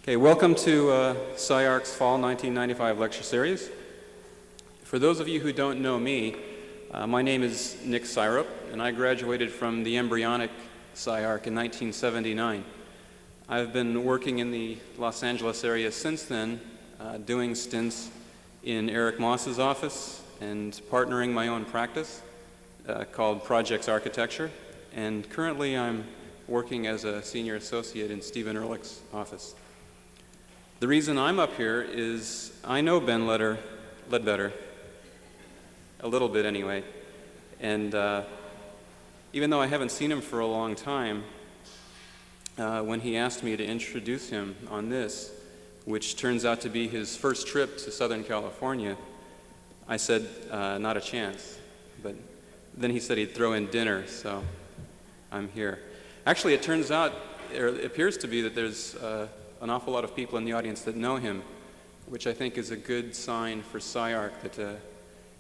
Okay, welcome to SCI-Arc's Fall 1995 Lecture Series. For those of you who don't know me, my name is Nick Syrup, and I graduated from the embryonic SCI-Arc in 1979. I've been working in the Los Angeles area since then, doing stints in Eric Moss's office and partnering my own practice called Projects Architecture, and currently I'm working as a senior associate in Stephen Ehrlich's office. The reason I'm up here is I know Ben Ledbetter, a little bit anyway, and even though I haven't seen him for a long time, when he asked me to introduce him on this, which turns out to be his first trip to Southern California, I said, not a chance. But then he said he'd throw in dinner, so I'm here. Actually, it turns out, or it appears to be that there's an awful lot of people in the audience that know him, which I think is a good sign for SCI-Arc that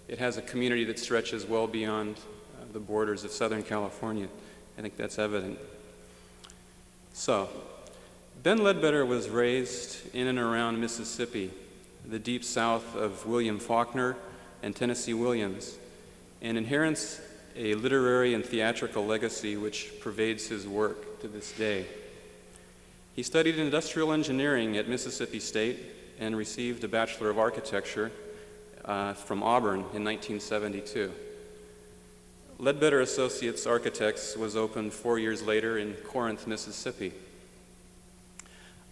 it has a community that stretches well beyond the borders of Southern California. I think that's evident. So, Ben Ledbetter was raised in and around Mississippi, the deep south of William Faulkner and Tennessee Williams, and inherits a literary and theatrical legacy which pervades his work to this day. He studied industrial engineering at Mississippi State and received a Bachelor of Architecture from Auburn in 1972. Ledbetter Associates Architects was opened 4 years later in Corinth, Mississippi.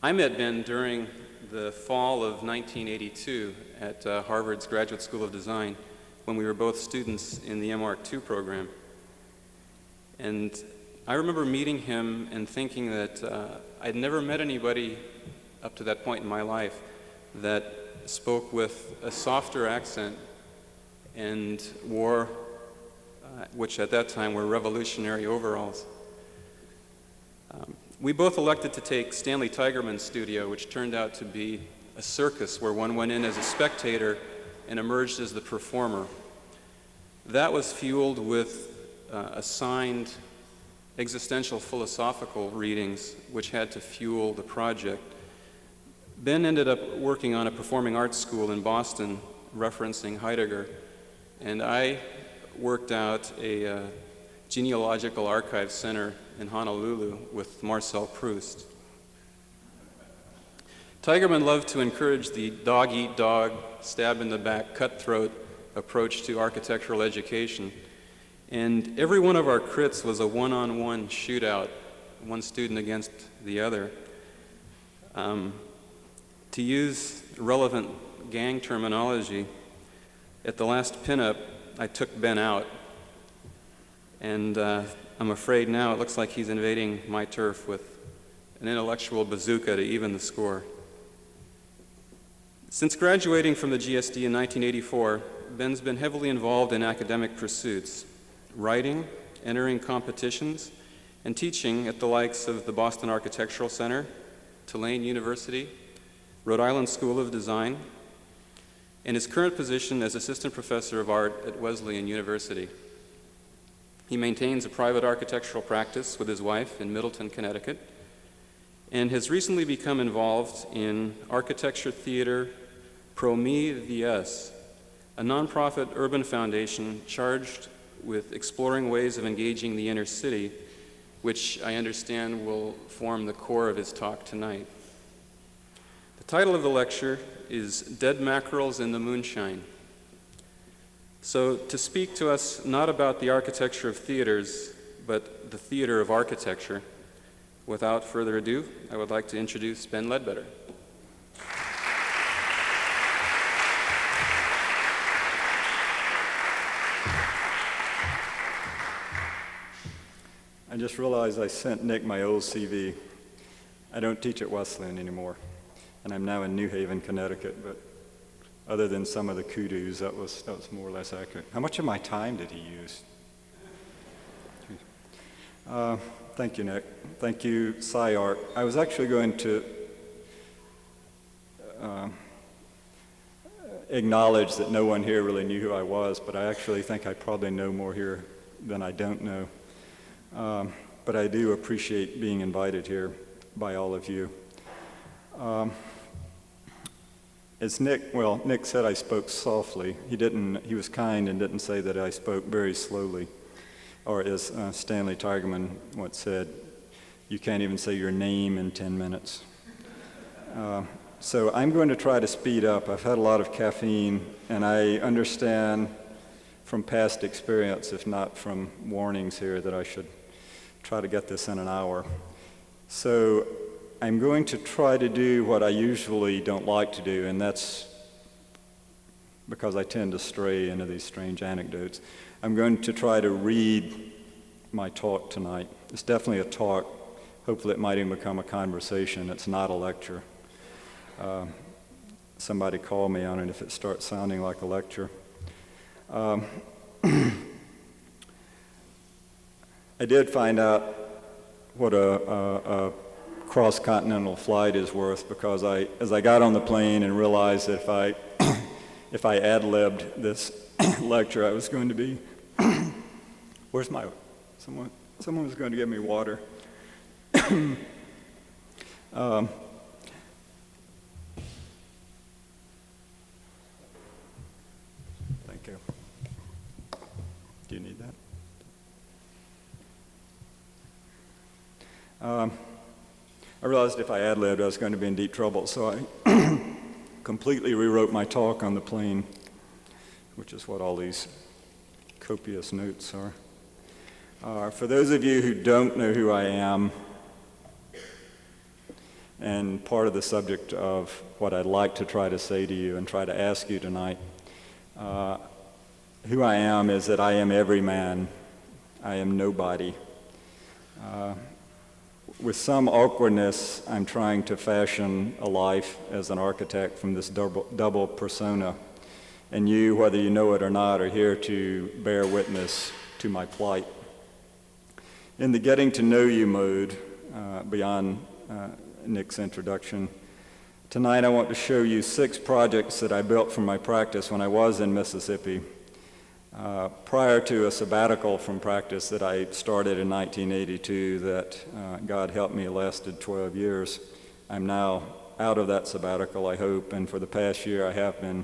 I met Ben during the fall of 1982 at Harvard's Graduate School of Design when we were both students in the MArch II program. And I remember meeting him and thinking that I'd never met anybody up to that point in my life that spoke with a softer accent and wore, which at that time were revolutionary overalls. We both elected to take Stanley Tigerman's studio, which turned out to be a circus where one went in as a spectator and emerged as the performer. That was fueled with assigned existential philosophical readings which had to fuel the project. Ben ended up working on a performing arts school in Boston referencing Heidegger, and I worked out a genealogical archive center in Honolulu with Marcel Proust. Tigerman loved to encourage the dog-eat-dog, stab-in-the-back, cutthroat approach to architectural education. And every one of our crits was a one-on-one shootout, one student against the other. To use relevant gang terminology, at the last pinup, I took Ben out. And I'm afraid now it looks like he's invading my turf with an intellectual bazooka to even the score. Since graduating from the GSD in 1984, Ben's been heavily involved in academic pursuits, writing, entering competitions, and teaching at the likes of the Boston Architectural Center, Tulane University, Rhode Island School of Design, and his current position as Assistant Professor of Art at Wesleyan University. He maintains a private architectural practice with his wife in Middleton, Connecticut, and has recently become involved in Architecture Theater Prometheus, a nonprofit urban foundation charged with exploring ways of engaging the inner city, which I understand will form the core of his talk tonight. The title of the lecture is Dead Mackerels in the Moonshine. So to speak to us not about the architecture of theaters, but the theater of architecture, without further ado, I would like to introduce Ben Ledbetter. I just realized I sent Nick my old CV. I don't teach at Wesleyan anymore, and I'm now in New Haven, Connecticut, but other than some of the kudos, that was more or less accurate. How much of my time did he use? Thank you, Nick. Thank you, SCI-Arc. I was actually going to acknowledge that no one here really knew who I was, but I actually think I probably know more here than I don't know. But I do appreciate being invited here by all of you. As Nick said I spoke softly. He was kind and didn't say that I spoke very slowly. Or as Stanley Tigerman once said, you can't even say your name in 10 minutes. So I'm going to try to speed up. I've had a lot of caffeine, and I understand from past experience, if not from warnings here, that I should try to get this in an hour. So I'm going to try to do what I usually don't like to do, and that's because I tend to stray into these strange anecdotes. I'm going to try to read my talk tonight. It's definitely a talk. Hopefully it might even become a conversation. It's not a lecture. Somebody call me on it if it starts sounding like a lecture. I did find out what a cross-continental flight is worth because as I got on the plane and realized that if I ad-libbed this lecture, I was going to be, where's my, someone was going to give me water. Thank you. Do you need that? I realized if I ad-libbed, I was going to be in deep trouble, so I completely rewrote my talk on the plane, which is what all these copious notes are. For those of you who don't know who I am, and part of the subject of what I'd like to try to say to you and try to ask you tonight, who I am is that I am every man. I am nobody. With some awkwardness, I'm trying to fashion a life as an architect from this double persona. And you, whether you know it or not, are here to bear witness to my plight. In the getting to know you mode, beyond Nick's introduction, tonight I want to show you 6 projects that I built from my practice when I was in Mississippi. Prior to a sabbatical from practice that I started in 1982 that, God help me, lasted 12 years. I'm now out of that sabbatical, I hope, and for the past year I have been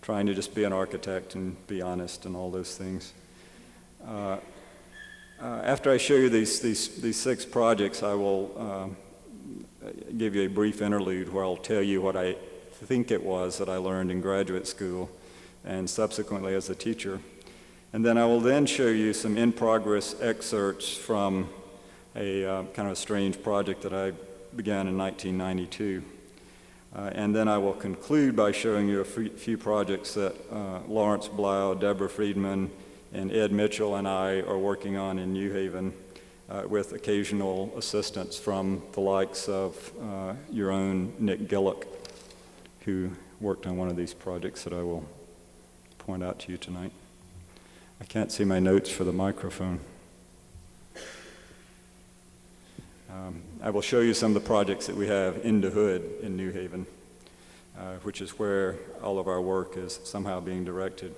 trying to just be an architect and be honest and all those things. After I show you these 6 projects, I will give you a brief interlude where I'll tell you what I think it was that I learned in graduate school and subsequently as a teacher. And then I will then show you some in-progress excerpts from a kind of a strange project that I began in 1992. And then I will conclude by showing you a few projects that Lawrence Blau, Deborah Friedman, and Ed Mitchell and I are working on in New Haven with occasional assistance from the likes of your own Nick Gillick, who worked on one of these projects that I will point out to you tonight. I can't see my notes for the microphone. I will show you some of the projects that we have in the hood in New Haven, which is where all of our work is somehow being directed.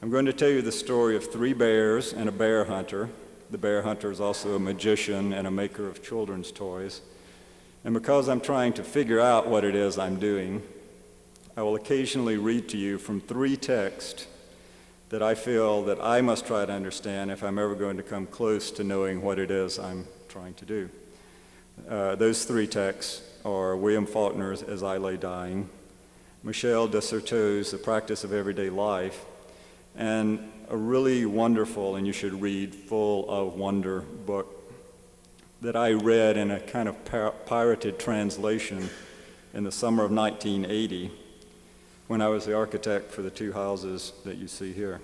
I'm going to tell you the story of 3 bears and a bear hunter. The bear hunter is also a magician and a maker of children's toys. And because I'm trying to figure out what it is I'm doing, I will occasionally read to you from 3 texts that I feel that I must try to understand if I'm ever going to come close to knowing what it is I'm trying to do. Those 3 texts are William Faulkner's As I Lay Dying, Michel de Certeau's The Practice of Everyday Life, and a really wonderful, and you should read, full of wonder book that I read in a kind of pirated translation in the summer of 1980 when I was the architect for the 2 houses that you see here.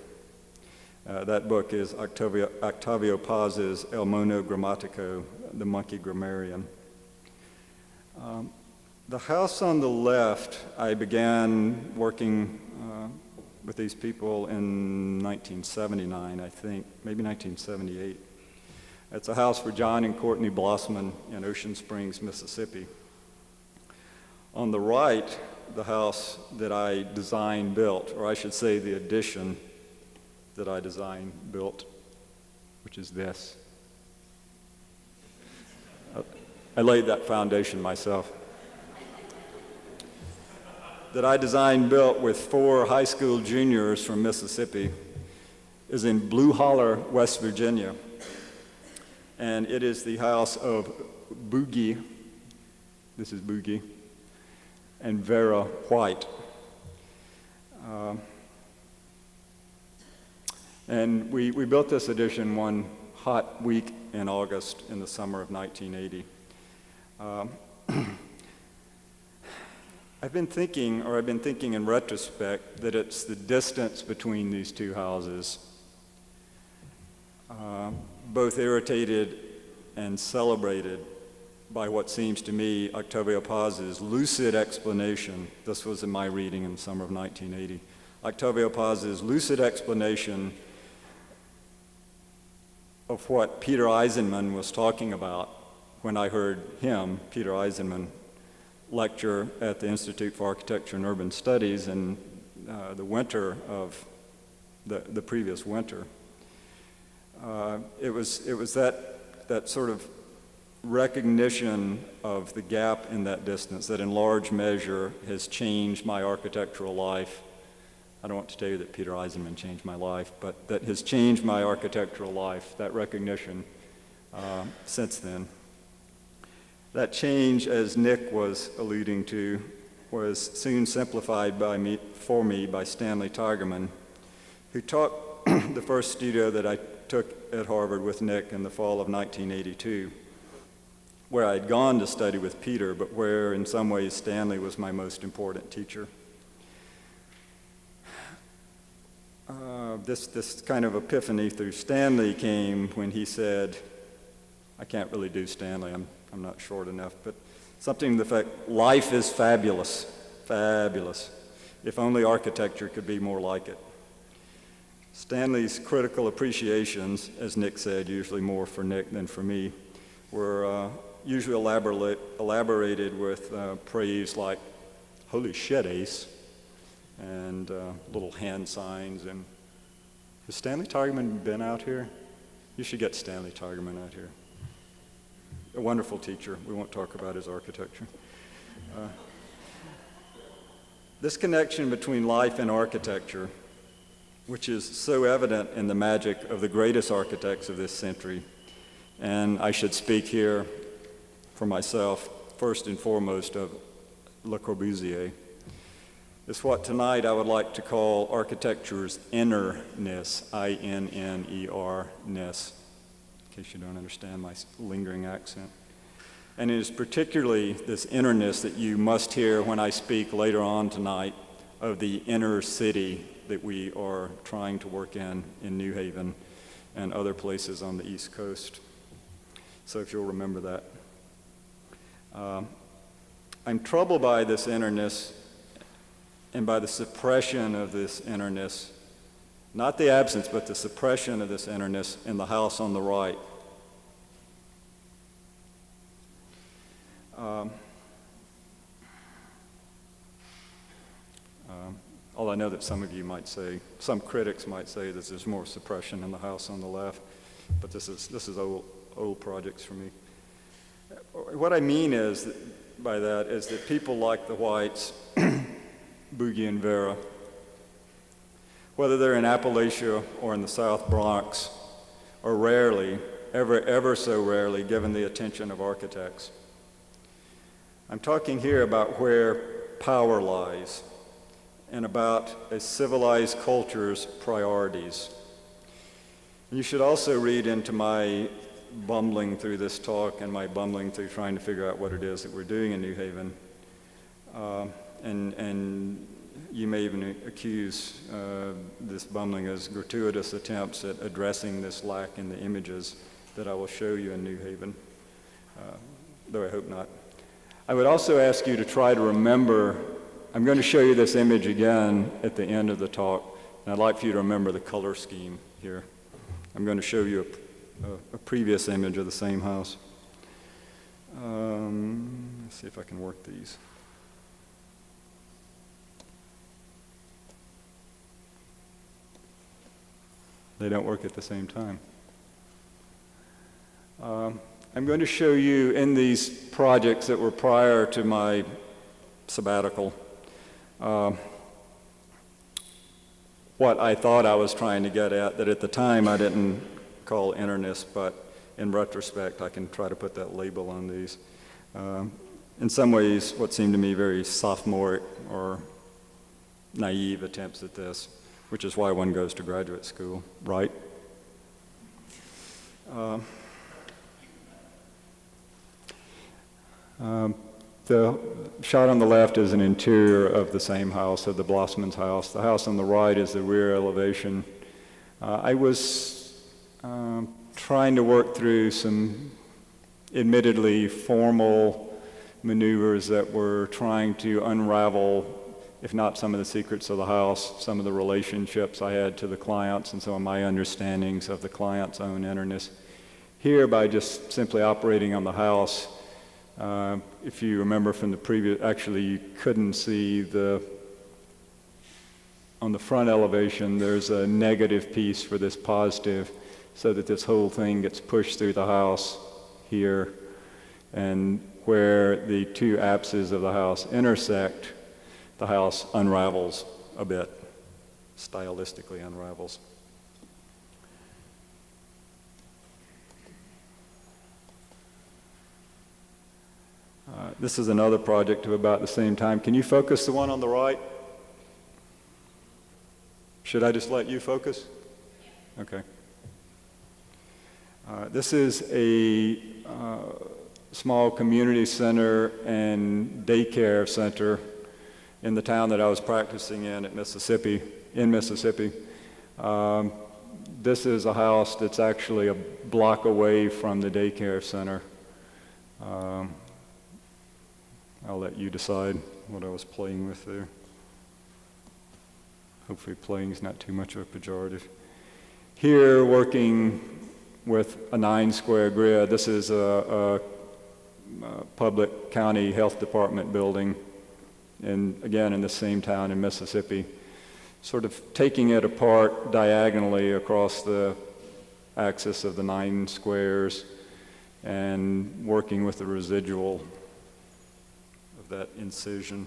That book is Octavio Paz's El Mono Grammatico, The Monkey Grammarian. The house on the left, I began working with these people in 1979, I think, maybe 1978. It's a house for John and Courtney Blossman in Ocean Springs, Mississippi. On the right, the house that I designed, built, or I should say the addition that I designed, built, which is this. I laid that foundation myself. that I designed and built with 4 high school juniors from Mississippi is in Blue Holler, West Virginia. And it is the house of Boogie, this is Boogie, and Vera White. And we built this addition one hot week in August in the summer of 1980. I've been thinking in retrospect, that it's the distance between these two houses, both irritated and celebrated by what seems to me Octavio Paz's lucid explanation. This was in my reading in the summer of 1980. Octavio Paz's lucid explanation of what Peter Eisenman was talking about when I heard him, Peter Eisenman, lecture at the Institute for Architecture and Urban Studies in the winter of the previous winter. It was that sort of recognition of the gap in that distance that in large measure has changed my architectural life. I don't want to tell you that Peter Eisenman changed my life, but that has changed my architectural life, that recognition since then. That change, as Nick was alluding to, was soon simplified for me by Stanley Tigerman, who taught the first studio that I took at Harvard with Nick in the fall of 1982, where I had gone to study with Peter, but where in some ways Stanley was my most important teacher. This kind of epiphany through Stanley came when he said, I can't really do Stanley, I'm not short enough, but something to the effect, life is fabulous, fabulous. If only architecture could be more like it. Stanley's critical appreciations, as Nick said, usually more for Nick than for me, were usually elaborated with praise like, holy shit, Ace, and little hand signs. And has Stanley Tigerman been out here? You should get Stanley Tigerman out here. A wonderful teacher. We won't talk about his architecture. This connection between life and architecture, which is so evident in the magic of the greatest architects of this century, and I should speak here for myself, first and foremost of Le Corbusier, is what tonight I would like to call architecture's innerness, I-N-N-E-R-ness, in case you don't understand my lingering accent. And it is particularly this innerness that you must hear when I speak later on tonight of the inner city that we are trying to work in New Haven and other places on the East Coast. So if you'll remember that. I'm troubled by this innerness and by the suppression of this innerness, not the absence, but the suppression of this innerness in the house on the right. Although I know that some of you might say, some critics might say that there's more suppression in the house on the left, but this is old projects for me. What I mean is by that is that people like the Whites, Boogie and Vera, whether they're in Appalachia or in the South Bronx, are rarely, ever so rarely, given the attention of architects. I'm talking here about where power lies and about a civilized culture's priorities. You should also read into my bumbling through this talk and my bumbling through trying to figure out what it is that we're doing in New Haven. And you may even accuse this bumbling as gratuitous attempts at addressing this lack in the images that I will show you in New Haven, though I hope not. I would also ask you to try to remember, I'm going to show you this image again at the end of the talk, and I'd like for you to remember the color scheme here. I'm going to show you a previous image of the same house. Let's see if I can work these. They don't work at the same time. I'm going to show you in these projects that were prior to my sabbatical, what I thought I was trying to get at, that at the time I didn't call interness, but in retrospect I can try to put that label on these. In some ways, what seemed to me very sophomoric or naive attempts at this, which is why one goes to graduate school, right? The shot on the left is an interior of the same house, of the Blossman's house. The house on the right is the rear elevation. I was trying to work through some admittedly formal maneuvers that were trying to unravel, if not some of the secrets of the house, some of the relationships I had to the clients and some of my understandings of the client's own interness. Here, by just simply operating on the house, if you remember from the previous, actually you couldn't see on the front elevation, there's a negative piece for this positive, so that this whole thing gets pushed through the house here, and where the two apses of the house intersect, the house unravels a bit, stylistically unravels. This is another project of about the same time. Can you focus the one on the right? Should I just let you focus? Okay. This is a small community center and daycare center in the town that I was practicing in Mississippi. This is a house that's actually a block away from the daycare center. I'll let you decide what I was playing with there. Hopefully playing is not too much of a pejorative. Here, working with a 9-square grid, this is a public county health department building, and again in the same town in Mississippi, sort of taking it apart diagonally across the axis of the 9 squares and working with the residual of that incision.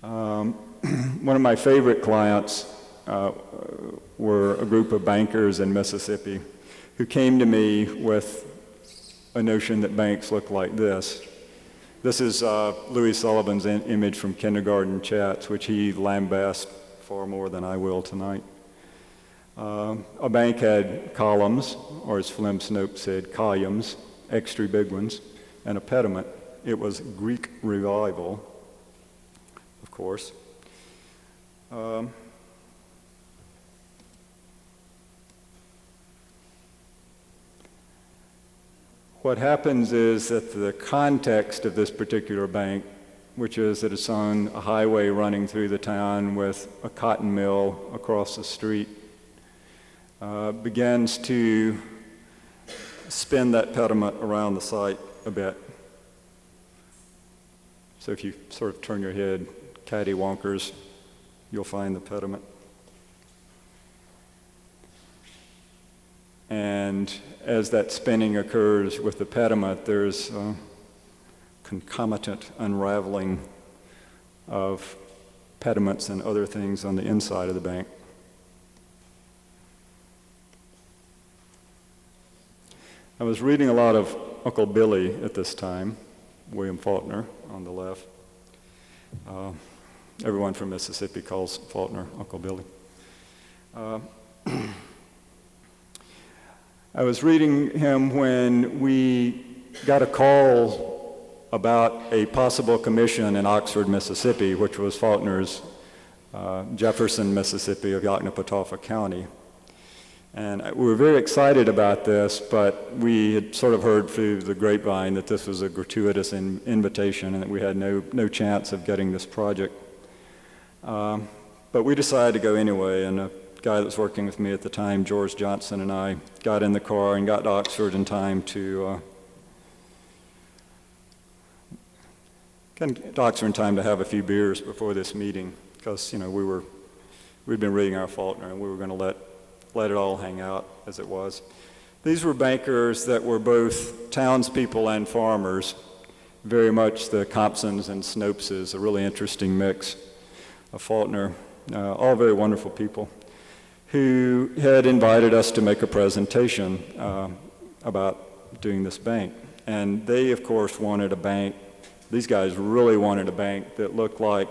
One of my favorite clients were a group of bankers in Mississippi who came to me with a notion that banks look like this. This is Louis Sullivan's image from Kindergarten Chats, which he lambasted far more than I will tonight. A bank had columns, or as Philip Snope said, columns, extra big ones, and a pediment. It was Greek revival, of course. What happens is that the context of this particular bank, which is that it's on a highway running through the town with a cotton mill across the street, begins to spin that pediment around the site a bit. So if you sort of turn your head cattywonkers, you'll find the pediment. And as that spinning occurs with the pediment, there's concomitant unraveling of pediments and other things on the inside of the bank. I was reading a lot of Uncle Billy at this time, William Faulkner on the left. Everyone from Mississippi calls Faulkner Uncle Billy. I was reading him when we got a call about a possible commission in Oxford, Mississippi, which was Faulkner's Jefferson, Mississippi of Yoknapatawpha County. And we were very excited about this, but we had sort of heard through the grapevine that this was a gratuitous invitation and that we had no chance of getting this project. But we decided to go anyway, and a guy that was working with me at the time, George Johnson, and I got in the car and got to Oxford in time to have a few beers before this meeting, because we'd been reading our Faulkner and we were going to let it all hang out as it was. These were bankers that were both townspeople and farmers, very much the Compsons and Snopes, a really interesting mix of Faulkner, all very wonderful people, who had invited us to make a presentation about doing this bank. And they, of course, wanted a bank. These guys really wanted a bank that looked like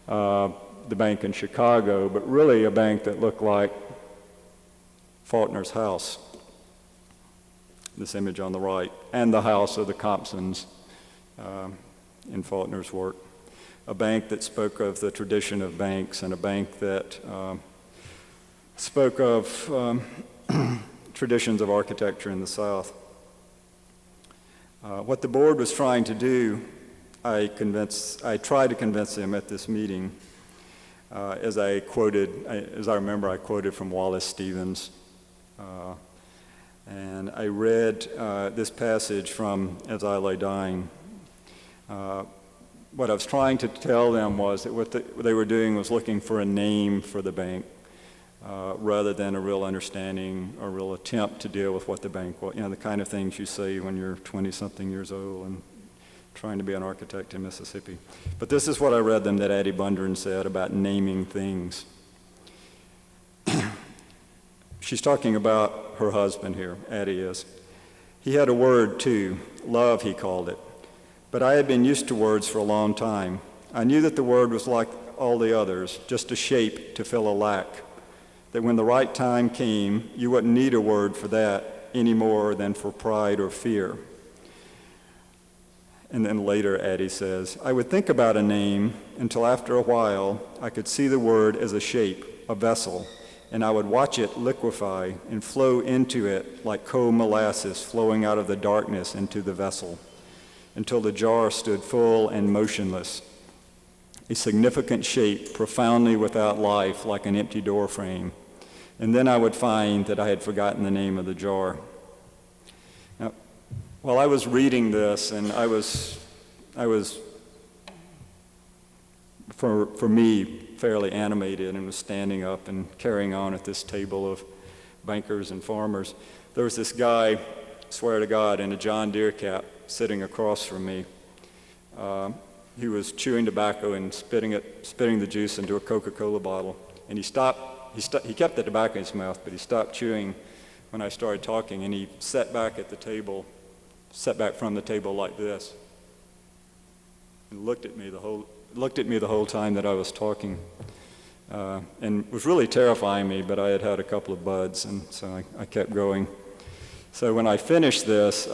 the bank in Chicago, but really a bank that looked like Faulkner's house, this image on the right, and the house of the Compsons in Faulkner's work. A bank that spoke of the tradition of banks, and a bank that spoke of traditions of architecture in the South. What the board was trying to do, I tried to convince them at this meeting, as I remember, I quoted from Wallace Stevens, and I read this passage from As I Lay Dying. What I was trying to tell them was that what they were doing was looking for a name for the bank, rather than a real understanding or real attempt to deal with what the bank was. The kind of things you say when you're 20-something years old and trying to be an architect in Mississippi. But this is what I read them that Addie Bundren said about naming things. She's talking about her husband here, Addie is. He had a word too, love he called it. But I had been used to words for a long time. I knew that the word was like all the others, just a shape to fill a lack. That when the right time came, you wouldn't need a word for that any more than for pride or fear. And then later, Addie says, I would think about a name until after a while I could see the word as a shape, a vessel, and I would watch it liquefy and flow into it like cold molasses flowing out of the darkness into the vessel, until the jar stood full and motionless, a significant shape profoundly without life like an empty door frame. And then I would find that I had forgotten the name of the jar. Now, while I was reading this, and I was for me, fairly animated and was standing up and carrying on at this table of bankers and farmers, there was this guy, swear to God, in a John Deere cap sitting across from me. He was chewing tobacco and spitting the juice into a Coca-Cola bottle. And he kept the tobacco in his mouth, but he stopped chewing when I started talking, and he sat back from the table like this, and looked at me the whole time that I was talking, and was really terrifying me, but I had had a couple of buds, and so I kept going. So when I finished this,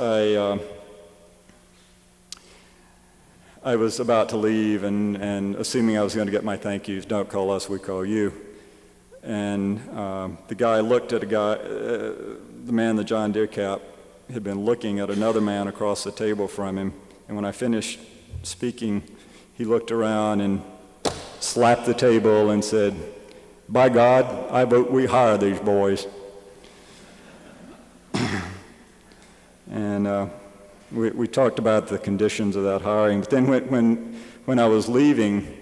I was about to leave, and assuming I was going to get my thank yous, don't call us, we call you. And the guy looked at the man in the John Deere cap had been looking at another man across the table from him. And when I finished speaking, he looked around and slapped the table and said, by God, I vote we hire these boys. And we talked about the conditions of that hiring. But then when I was leaving,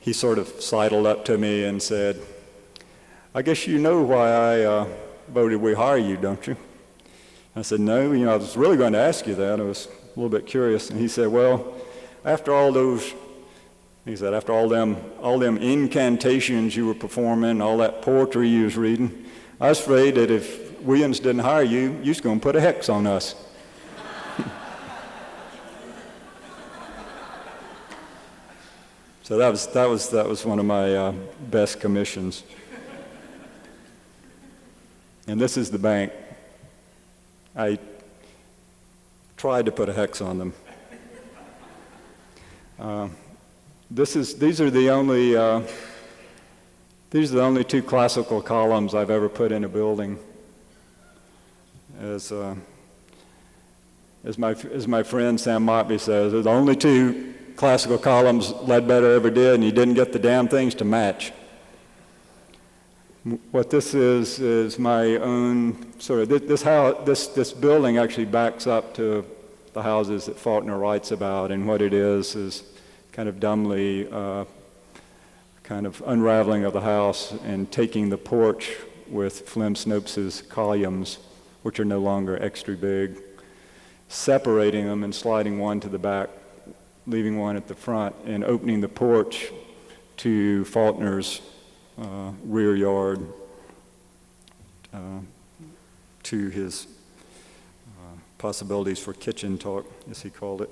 he sort of sidled up to me and said, I guess you know why I voted we hire you, don't you? I said, no, I was really going to ask you that. I was a little bit curious. And he said, well, after all them incantations you were performing, all that poetry you was reading, I was afraid that if Williams didn't hire you, you was going to put a hex on us. So that was one of my best commissions. And this is the bank. I tried to put a hex on them. These are the only two classical columns I've ever put in a building. As my friend Sam Motby says, they're the only two classical columns Ledbetter ever did, and he didn't get the damn things to match. What this is my own sort of, this building actually backs up to the houses that Faulkner writes about, and what it is kind of dumbly kind of unraveling of the house and taking the porch with Flem Snopes' columns, which are no longer extra big, separating them and sliding one to the back, leaving one at the front, and opening the porch to Faulkner's rear yard, to his possibilities for kitchen talk, as he called it.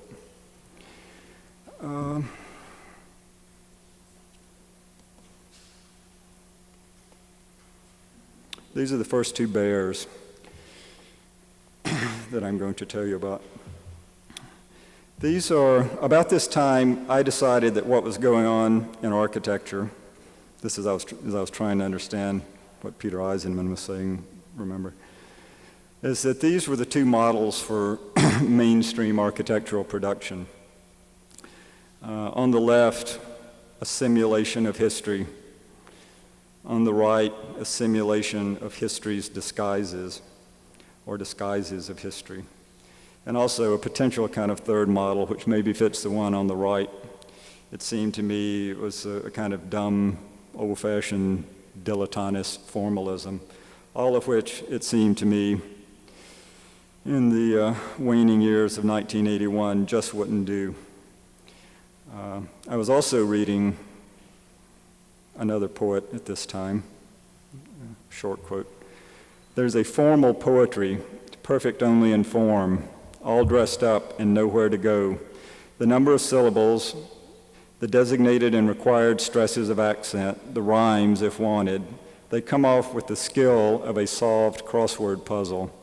These are the first two bears that I'm going to tell you about. These are, about this time, I decided that what was going on in architecture, this is as I was trying to understand what Peter Eisenman was saying, remember, is that these were the two models for mainstream architectural production. On the left, a simulation of history. On the right, a simulation of history's disguises, or disguises of history. And also a potential kind of third model, which maybe fits the one on the right. It seemed to me it was a kind of dumb, old-fashioned dilettantist formalism, all of which, it seemed to me, in the waning years of 1981, just wouldn't do. I was also reading another poet at this time, short quote. There's a formal poetry, perfect only in form, all dressed up and nowhere to go. The number of syllables, the designated and required stresses of accent, the rhymes if wanted, they come off with the skill of a solved crossword puzzle.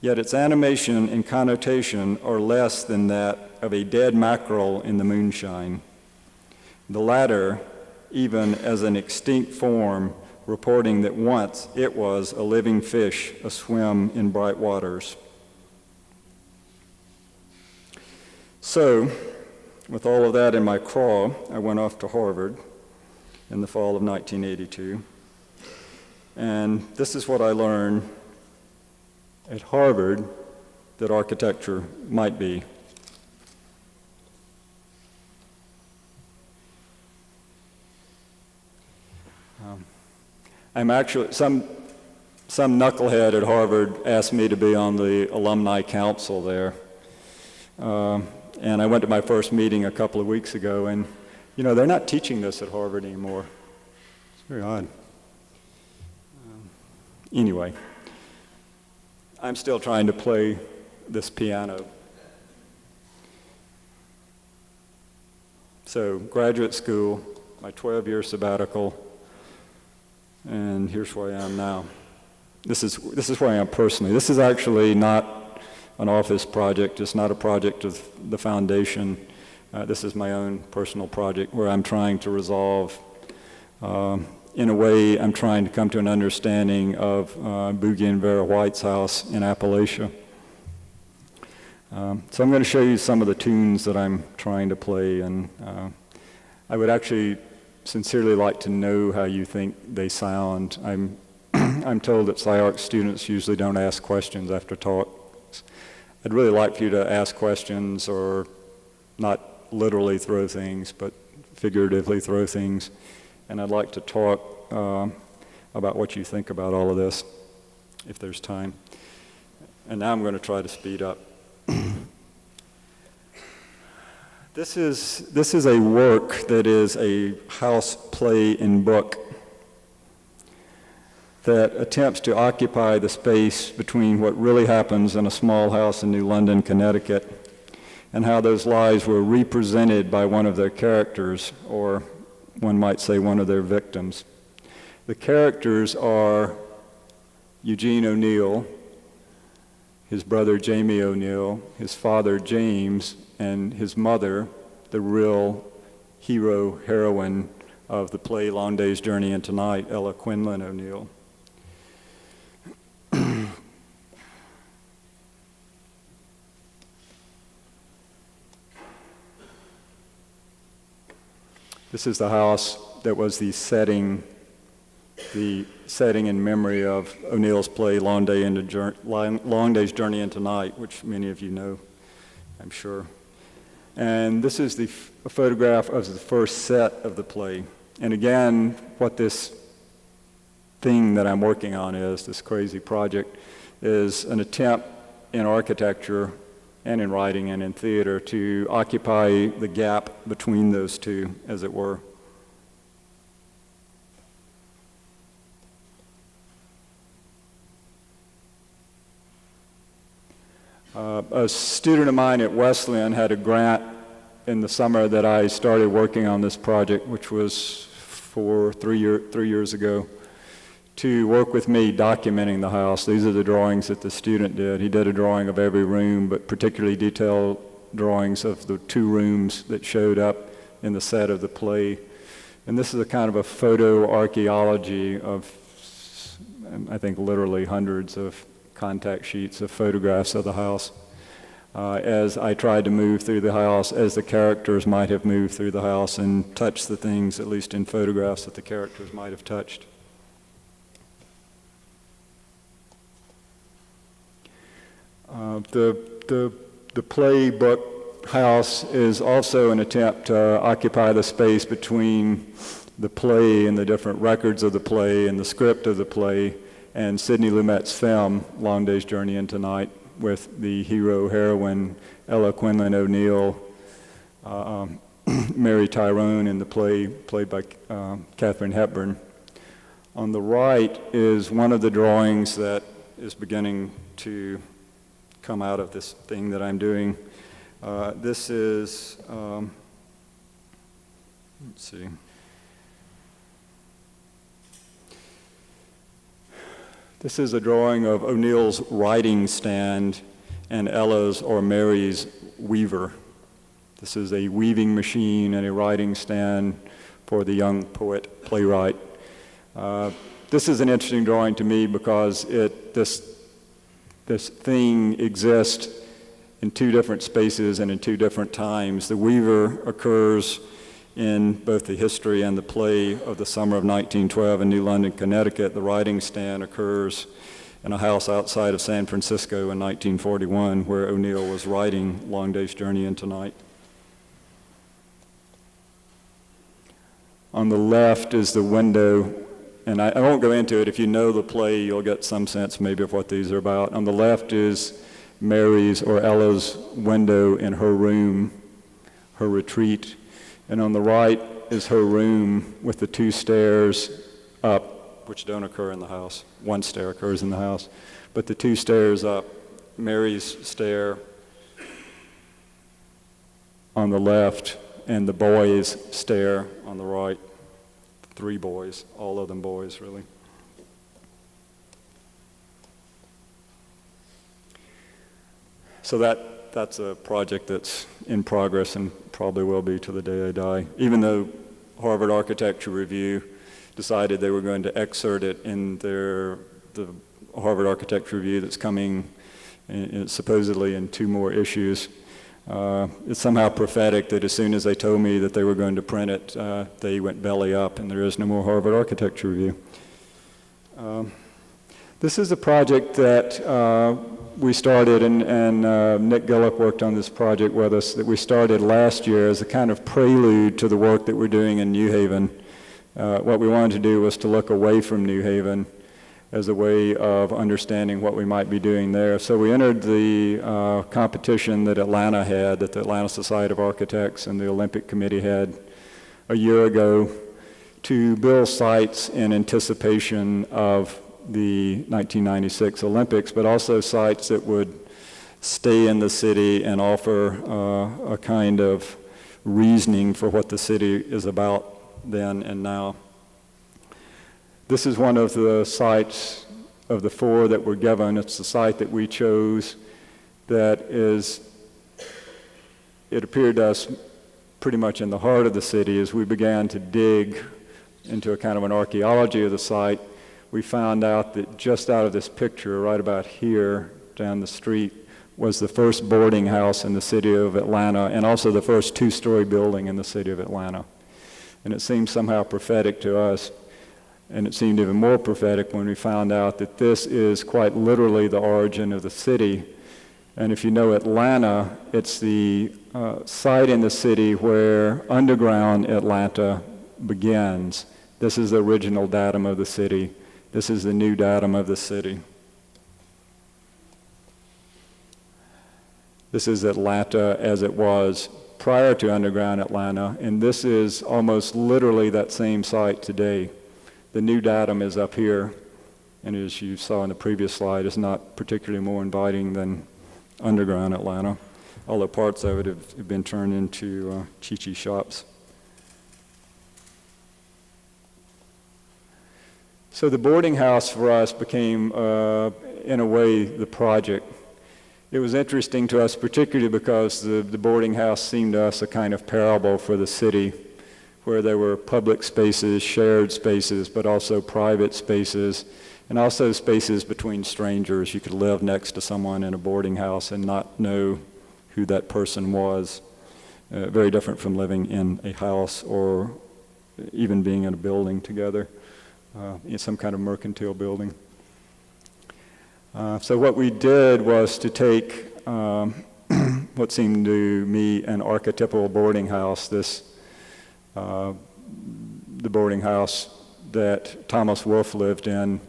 Yet its animation and connotation are less than that of a dead mackerel in the moonshine. The latter, even as an extinct form, reporting that once it was a living fish aswim in bright waters. So, with all of that in my craw, I went off to Harvard in the fall of 1982. And this is what I learned at Harvard that architecture might be. I'm actually, some knucklehead at Harvard asked me to be on the alumni council there. And I went to my first meeting a couple of weeks ago, and, you know, they're not teaching this at Harvard anymore. It's very odd. Anyway, I'm still trying to play this piano. So, graduate school, my 12-year sabbatical, and here's where I am now. This is where I am personally. This is actually not an office project. It's not a project of the foundation. This is my own personal project where I'm trying to resolve, in a way, I'm trying to come to an understanding of Boogie and Vera White's house in Appalachia. So I'm going to show you some of the tunes that I'm trying to play, and I would actually sincerely like to know how you think they sound. I'm told that SCI-Arc students usually don't ask questions after talks. I'd really like for you to ask questions, or not literally throw things, but figuratively throw things. And I'd like to talk about what you think about all of this, if there's time. And now I'm going to try to speed up. This is a work that is a house play in book that attempts to occupy the space between what really happens in a small house in New London, Connecticut, and how those lives were represented by one of their characters, or one might say one of their victims. The characters are Eugene O'Neill, his brother Jamie O'Neill, his father James, and his mother, the real hero, heroine of the play Long Day's Journey into Night, Ella Quinlan O'Neill. This is the house that was the setting in memory of O'Neill's play Long Day's Journey into Night, which many of you know, I'm sure. And this is a photograph of the first set of the play. And again, what this thing that I'm working on is, this crazy project, is an attempt in architecture and in writing and in theater, to occupy the gap between those two, as it were. A student of mine at Wesleyan had a grant in the summer that I started working on this project, which was for 3 years ago, to work with me documenting the house. These are the drawings that the student did. He did a drawing of every room, but particularly detailed drawings of the 2 rooms that showed up in the set of the play. And this is a kind of a photo archaeology of, I think, literally hundreds of contact sheets of photographs of the house. As I tried to move through the house, as the characters might have moved through the house and touched the things, at least in photographs, that the characters might have touched. The playbook house is also an attempt to occupy the space between the play and the different records of the play and the script of the play and Sidney Lumet's film, Long Day's Journey into Night, with the hero-heroine Ella Quinlan O'Neill, Mary Tyrone in the play, played by Katharine Hepburn. On the right is one of the drawings that is beginning to come out of this thing that I'm doing. This is, let's see. This is a drawing of O'Neill's writing stand and Ella's or Mary's weaver. This is a weaving machine and a writing stand for the young poet playwright. This is an interesting drawing to me because this thing exists in 2 different spaces and in 2 different times. The weaver occurs in both the history and the play of the summer of 1912 in New London, Connecticut. The writing stand occurs in a house outside of San Francisco in 1941 where O'Neill was writing Long Day's Journey into Night. On the left is the window, and I won't go into it. If you know the play, you'll get some sense maybe of what these are about. On the left is Mary's or Ella's window in her room, her retreat. And on the right is her room with the 2 stairs up, which don't occur in the house. 1 stair occurs in the house. But the 2 stairs up, Mary's stair on the left and the boys' stair on the right. 3 boys, all of them boys, really. So that's a project that's in progress and probably will be to the day I die. Even though Harvard Architecture Review decided they were going to excerpt it in the Harvard Architecture Review that's coming supposedly in 2 more issues. It's somehow prophetic that as soon as they told me that they were going to print it, they went belly up and there is no more Harvard Architecture Review. This is a project that we started, and Nick Gillick worked on this project with us, that we started last year as a kind of prelude to the work that we're doing in New Haven. What we wanted to do was to look away from New Haven as a way of understanding what we might be doing there. So we entered the competition that Atlanta had, that the Atlanta Society of Architects and the Olympic Committee had a year ago, to build sites in anticipation of the 1996 Olympics, but also sites that would stay in the city and offer a kind of reasoning for what the city is about then and now. This is one of the sites of the 4 that were given. It's the site that we chose that is, it appeared to us pretty much in the heart of the city. As we began to dig into a kind of an archaeology of the site, we found out that just out of this picture, right about here down the street, was the first boarding house in the city of Atlanta and also the first 2-story building in the city of Atlanta. And it seemed somehow prophetic to us, and it seemed even more prophetic when we found out that this is quite literally the origin of the city. And if you know Atlanta, it's the site in the city where underground Atlanta begins. This is the original datum of the city. This is the new datum of the city. This is Atlanta as it was prior to underground Atlanta, and this is almost literally that same site today. The new datum is up here, and as you saw in the previous slide, it's not particularly more inviting than underground Atlanta, although parts of it have been turned into chi-chi shops. So the boarding house for us became, in a way, the project. It was interesting to us, particularly because the boarding house seemed to us a kind of parable for the city, where there were public spaces, shared spaces, but also private spaces, and also spaces between strangers. You could live next to someone in a boarding house and not know who that person was. Very different from living in a house or even being in a building together, in some kind of mercantile building. So what we did was to take what seemed to me an archetypal boarding house, the boarding house that Thomas Wolfe lived in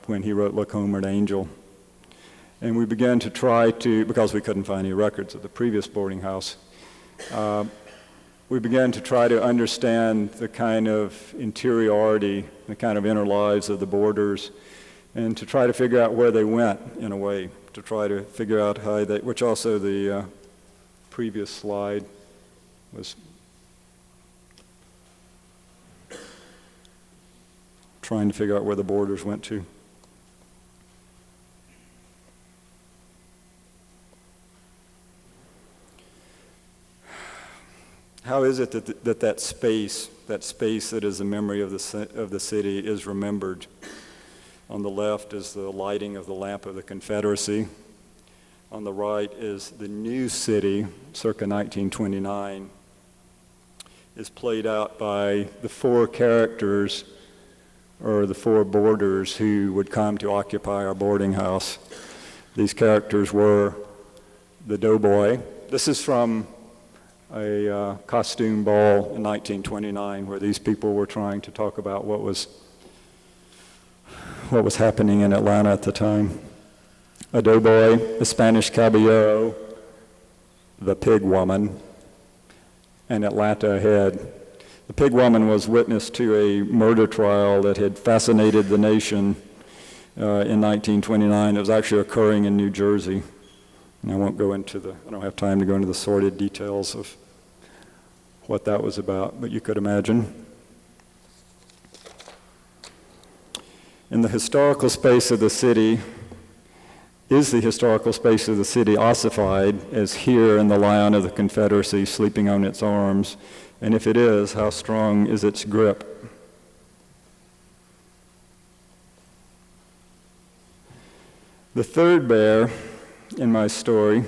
when he wrote Look Homeward, Angel. And we began to try to, because we couldn't find any records of the previous boarding house, we began to try to understand the kind of interiority, the kind of inner lives of the boarders, and to try to figure out where they went, in a way, to try to figure out how they, which also the previous slide was trying to figure out where the boarders went to. How is it that space that is the memory of the city is remembered? On the left is the lighting of the lamp of the Confederacy. On the right is the new city, circa 1929, is played out by the four characters, or the four boarders who would come to occupy our boarding house. These characters were the doughboy. This is from a costume ball in 1929, where these people were trying to talk about what was happening in Atlanta at the time. A doughboy, a Spanish caballero, the pig woman, and Atlanta ahead. The pig woman was witness to a murder trial that had fascinated the nation in 1929. It was actually occurring in New Jersey. And I don't have time to go into the sordid details of what that was about, but you could imagine. In the historical space of the city, is the historical space of the city ossified as here in the Lion of the Confederacy sleeping on its arms? And if it is, how strong is its grip? The third bear in my story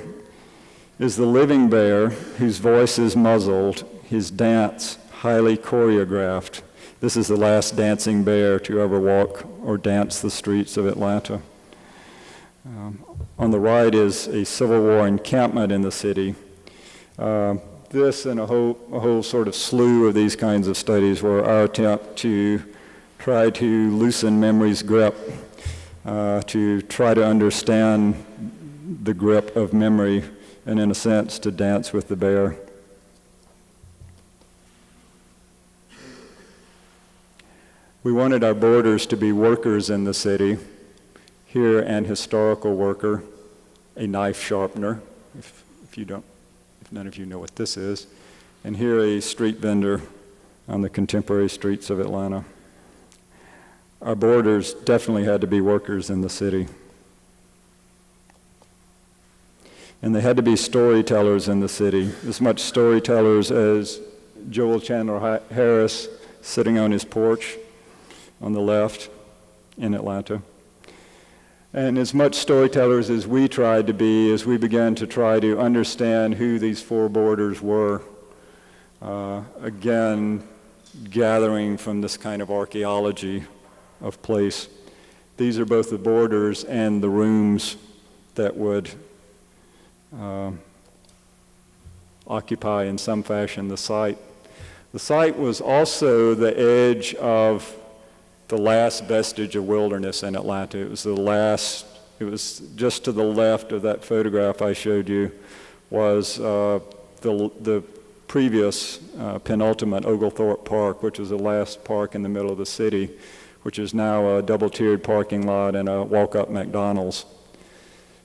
is the living bear whose voice is muzzled, his dance highly choreographed. This is the last dancing bear to ever walk or dance the streets of Atlanta. On the right is a Civil War encampment in the city. This and a whole sort of slew of these kinds of studies were our attempt to try to loosen memory's grip, to try to understand the grip of memory, and in a sense to dance with the bear. We wanted our boarders to be workers in the city. Here, an historical worker, a knife sharpener, if none of you know what this is, and here a street vendor on the contemporary streets of Atlanta. Our boarders definitely had to be workers in the city. And they had to be storytellers in the city, as much storytellers as Joel Chandler Harris sitting on his porch on the left in Atlanta. And as much storytellers as we tried to be as we began to try to understand who these four boarders were, again, gathering from this kind of archaeology of place. These are both the boarders and the rooms that would occupy in some fashion the site. The site was also the edge of the last vestige of wilderness in Atlanta. It was the last It was just to the left of that photograph I showed you was the previous penultimate Oglethorpe Park, which was the last park in the middle of the city, which is now a double-tiered parking lot and a walk-up McDonald's.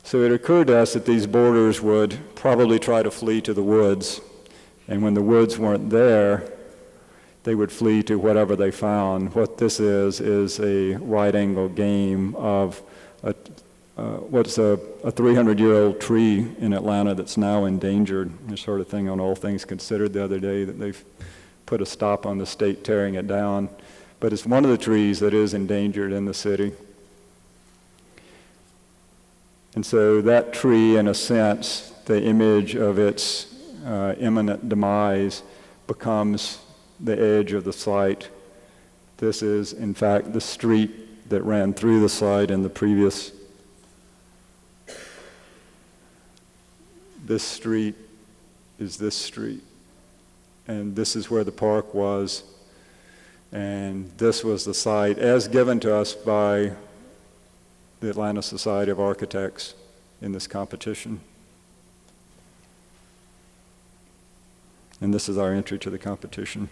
So it occurred to us that these boarders would probably try to flee to the woods, and when the woods weren't there, they would flee to whatever they found. What this is a right-angle game of what's a 300-year-old tree in Atlanta that's now endangered. The sort of thing on All Things Considered the other day that they've put a stop on the state tearing it down. But it's one of the trees that is endangered in the city. And so that tree, in a sense, the image of its imminent demise becomes the edge of the site. This is, in fact, the street that ran through the site in the previous. This street is this street. And this is where the park was. And this was the site as given to us by the Atlanta Society of Architects in this competition. And this is our entry to the competition.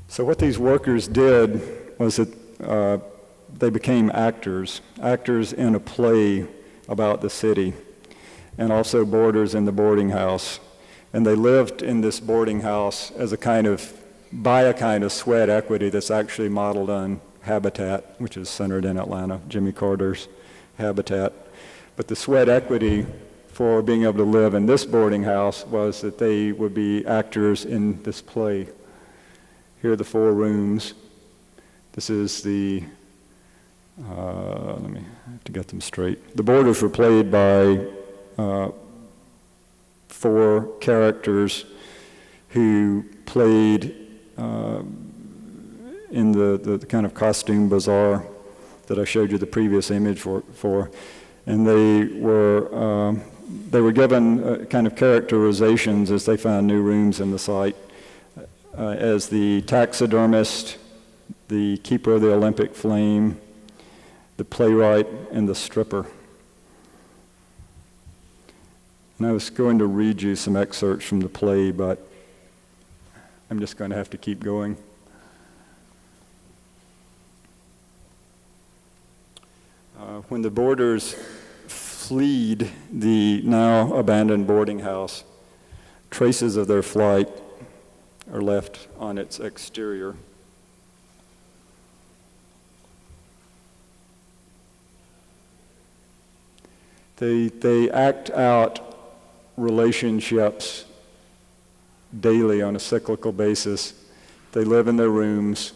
So what these workers did was that they became actors in a play about the city, and also boarders in the boarding house. And they lived in this boarding house as by a kind of sweat equity that's actually modeled on Habitat, which is centered in Atlanta, Jimmy Carter's Habitat. But the sweat equity for being able to live in this boarding house was that they would be actors in this play. Here are the 4 rooms. This is the, let me have to get them straight. The boarders were played by 4 characters who played in the kind of costume bazaar that I showed you the previous image for. And they were given kind of characterizations as they found new rooms in the site, as the taxidermist, the keeper of the Olympic flame, the playwright, and the stripper. And I was going to read you some excerpts from the play, but I'm just going to have to keep going. When the boarders fled the now abandoned boarding house, traces of their flight are left on its exterior. They act out relationships daily on a cyclical basis. They live in their rooms.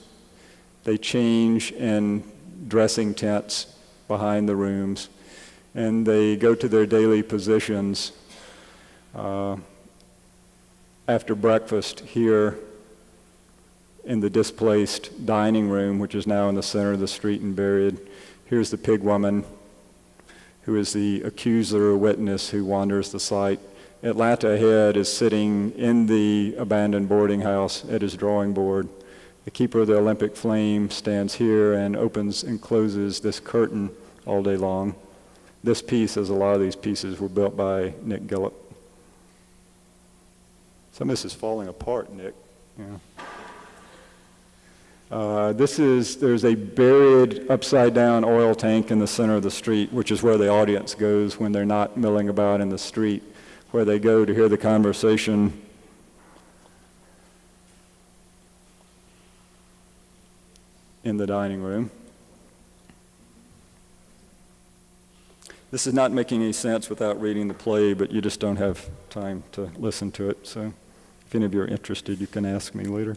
They change in dressing tents behind the rooms, and they go to their daily positions after breakfast here in the displaced dining room, which is now in the center of the street and buried. Here's the pig woman, who is the accuser or witness who wanders the site. Atlanta Head is sitting in the abandoned boarding house at his drawing board. The keeper of the Olympic flame stands here and opens and closes this curtain all day long. This piece, as a lot of these pieces, were built by Nick Gillip. Some of this is falling apart, Nick. Yeah. There's a buried upside-down oil tank in the center of the street, which is where the audience goes when they're not milling about in the street, where they go to hear the conversation in the dining room. This is not making any sense without reading the play, but you just don't have time to listen to it. So if any of you are interested, you can ask me later.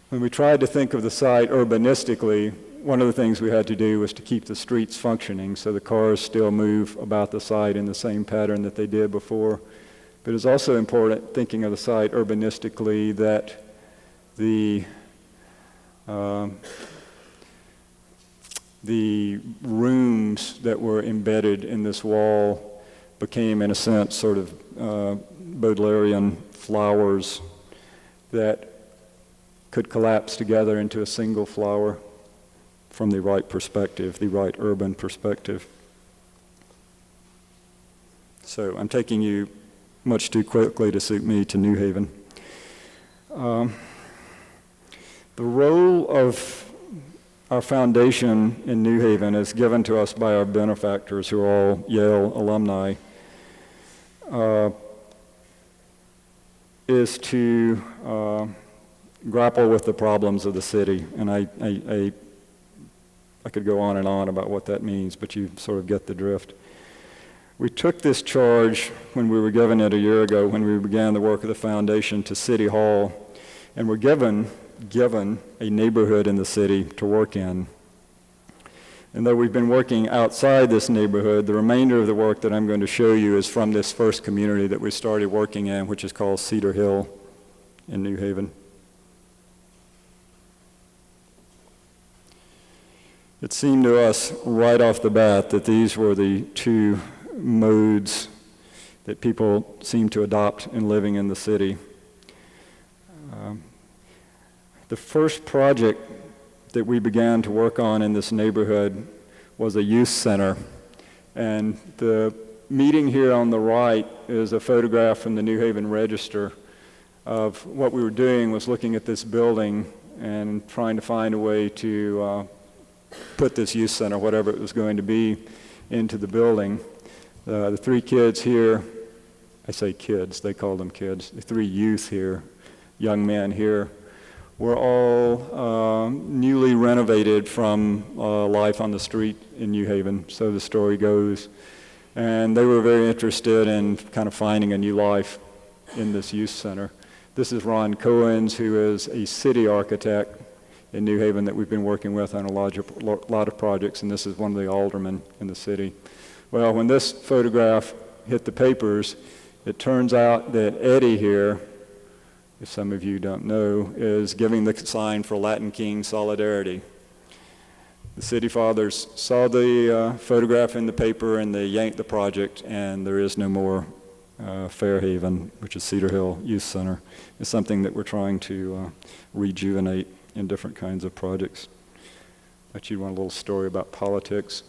When we tried to think of the site urbanistically, one of the things we had to do was to keep the streets functioning so the cars still move about the site in the same pattern that they did before. But it's also important, thinking of the site urbanistically, that the rooms that were embedded in this wall became, in a sense, sort of Baudelarian flowers that could collapse together into a single flower from the right perspective, the right urban perspective. So I'm taking you much too quickly to suit me to New Haven. The role of our foundation in New Haven is given to us by our benefactors, who are all Yale alumni, is to grapple with the problems of the city. And I could go on and on about what that means, but you sort of get the drift. We took this charge when we were given it a year ago, when we began the work of the foundation, to City Hall, and were given a neighborhood in the city to work in. And though we've been working outside this neighborhood, the remainder of the work that I'm going to show you is from this first community that we started working in, which is called Cedar Hill in New Haven. It seemed to us right off the bat that these were the two modes that people seem to adopt in living in the city. The first project that we began to work on in this neighborhood was a youth center. And the meeting here on the right is a photograph from the New Haven Register of what we were doing was looking at this building and trying to find a way to put this youth center, whatever it was going to be, into the building. The three kids here, I say kids, they call them kids, the three youth here, young men here, were all newly renovated from life on the street in New Haven, so the story goes. And they were very interested in kind of finding a new life in this youth center. This is Ron Cohens, who is a city architect in New Haven that we've been working with on a lot of projects, and this is one of the aldermen in the city. Well, when this photograph hit the papers, it turns out that Eddie here, if some of you don't know, is giving the sign for Latin King Solidarity. The city fathers saw the photograph in the paper and they yanked the project, and there is no more Fairhaven, which is Cedar Hill Youth Center. It's something that we're trying to rejuvenate in different kinds of projects. But you want a little story about politics.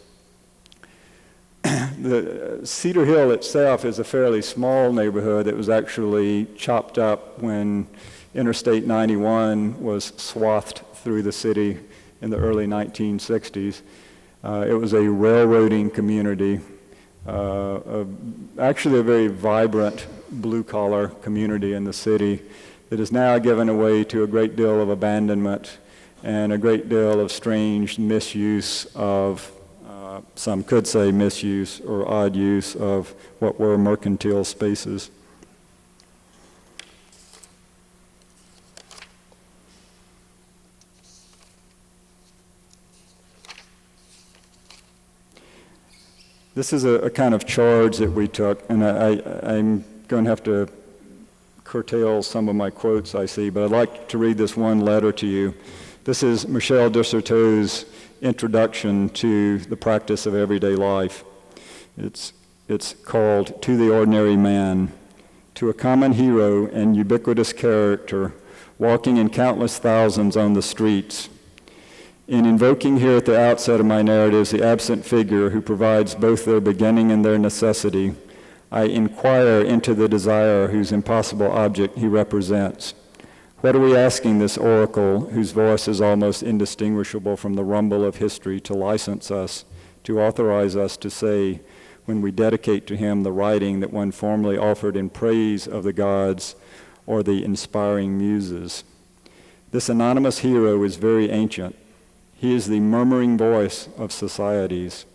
The Cedar Hill itself is a fairly small neighborhood that was actually chopped up when Interstate 91 was swathed through the city in the early 1960s. It was a railroading community, actually a very vibrant blue-collar community in the city that is now given away to a great deal of abandonment and a great deal of strange misuse of some could say misuse or odd use of what were mercantile spaces. This is a kind of charge that we took, and I'm going to have to curtail some of my quotes I see, but I'd like to read this one letter to you. This is Michel Desserteau's introduction to the practice of everyday life. It's called To the Ordinary Man, to a common hero and ubiquitous character walking in countless thousands on the streets. In invoking here at the outset of my narratives the absent figure who provides both their beginning and their necessity, I inquire into the desire whose impossible object he represents. What are we asking this oracle, whose voice is almost indistinguishable from the rumble of history, to license us, to authorize us to say, when we dedicate to him the writing that one formerly offered in praise of the gods or the inspiring muses? This anonymous hero is very ancient. He is the murmuring voice of societies.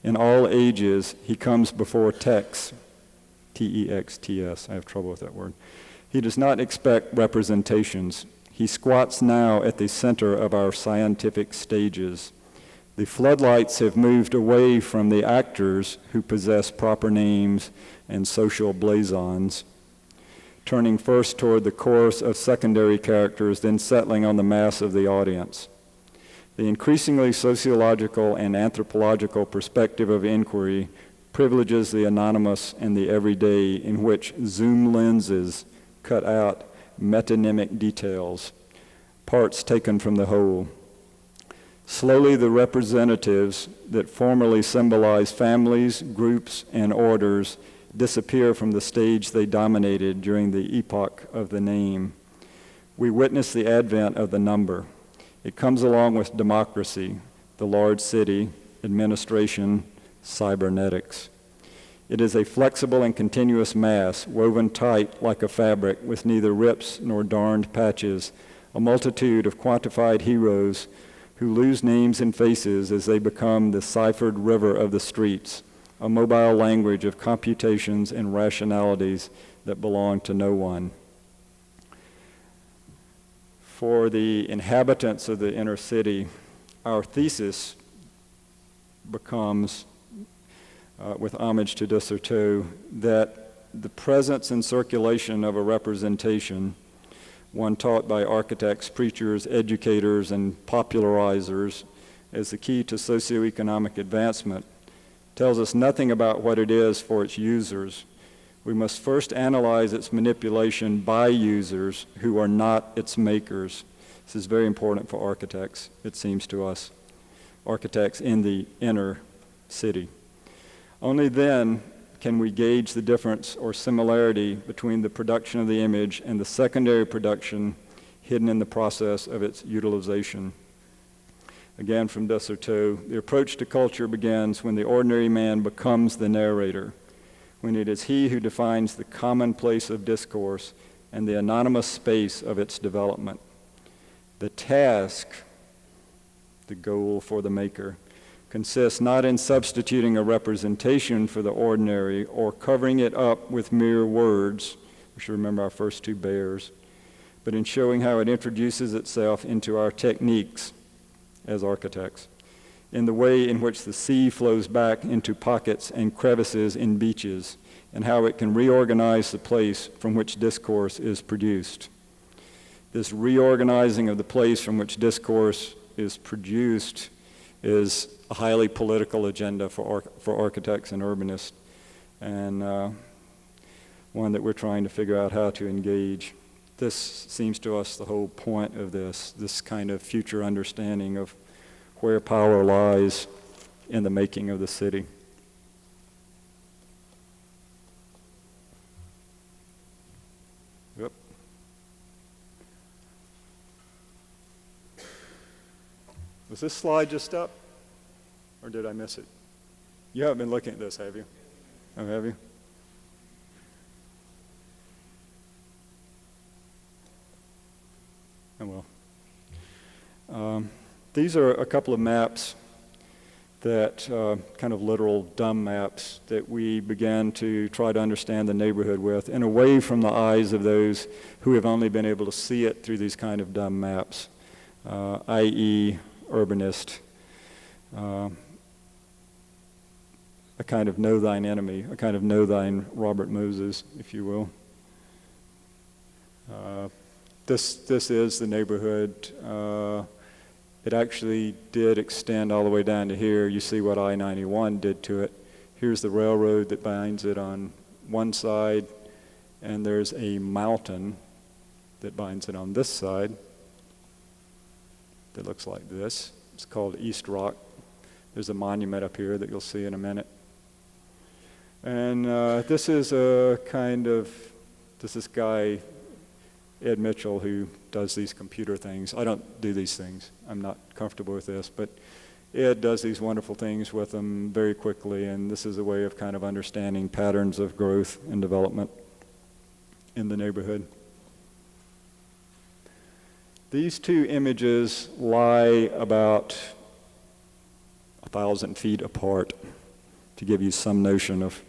In all ages, he comes before texts, T-E-X-T-S, I have trouble with that word. He does not expect representations. He squats now at the center of our scientific stages. The floodlights have moved away from the actors who possess proper names and social blazons, turning first toward the chorus of secondary characters, then settling on the mass of the audience. The increasingly sociological and anthropological perspective of inquiry privileges the anonymous and the everyday, in which zoom lenses cut out metonymic details, parts taken from the whole. Slowly, the representatives that formerly symbolized families, groups, and orders disappear from the stage they dominated during the epoch of the name. We witness the advent of the number. It comes along with democracy, the large city, administration, cybernetics. It is a flexible and continuous mass, woven tight like a fabric with neither rips nor darned patches, a multitude of quantified heroes who lose names and faces as they become the ciphered river of the streets, a mobile language of computations and rationalities that belong to no one. For the inhabitants of the inner city, our thesis becomes, with homage to Desserteau, that the presence and circulation of a representation, one taught by architects, preachers, educators, and popularizers as the key to socioeconomic advancement, tells us nothing about what it is for its users. We must first analyze its manipulation by users who are not its makers. This is very important for architects, it seems to us, architects in the inner city. Only then can we gauge the difference or similarity between the production of the image and the secondary production hidden in the process of its utilization. Again, from Desserteau, the approach to culture begins when the ordinary man becomes the narrator, when it is he who defines the commonplace of discourse and the anonymous space of its development. The task, the goal for the maker, consists not in substituting a representation for the ordinary or covering it up with mere words, we should remember our first two bears, but in showing how it introduces itself into our techniques as architects, in the way in which the sea flows back into pockets and crevices in beaches, and how it can reorganize the place from which discourse is produced. This reorganizing of the place from which discourse is produced is a highly political agenda for architects and urbanists, and one that we're trying to figure out how to engage. This seems to us the whole point of this kind of future understanding of where power lies in the making of the city. Yep. Was this slide just up, or did I miss it? You haven't been looking at this, have you? Oh, have you? Oh, well. These are a couple of maps that, kind of literal dumb maps, that we began to try to understand the neighborhood with, and away from the eyes of those who have only been able to see it through these kind of dumb maps, i.e. urbanist, a kind of know thine enemy, a kind of know thine Robert Moses, if you will. This is the neighborhood. It actually did extend all the way down to here. You see what I-91 did to it. Here's the railroad that binds it on one side, and there's a mountain that binds it on this side that looks like this. It's called East Rock. There's a monument up here that you'll see in a minute. And this is this guy, Ed Mitchell, who does these computer things. I don't do these things. I'm not comfortable with this, but Ed does these wonderful things with them very quickly, and this is a way of kind of understanding patterns of growth and development in the neighborhood. These two images lie about 1,000 feet apart, to give you some notion of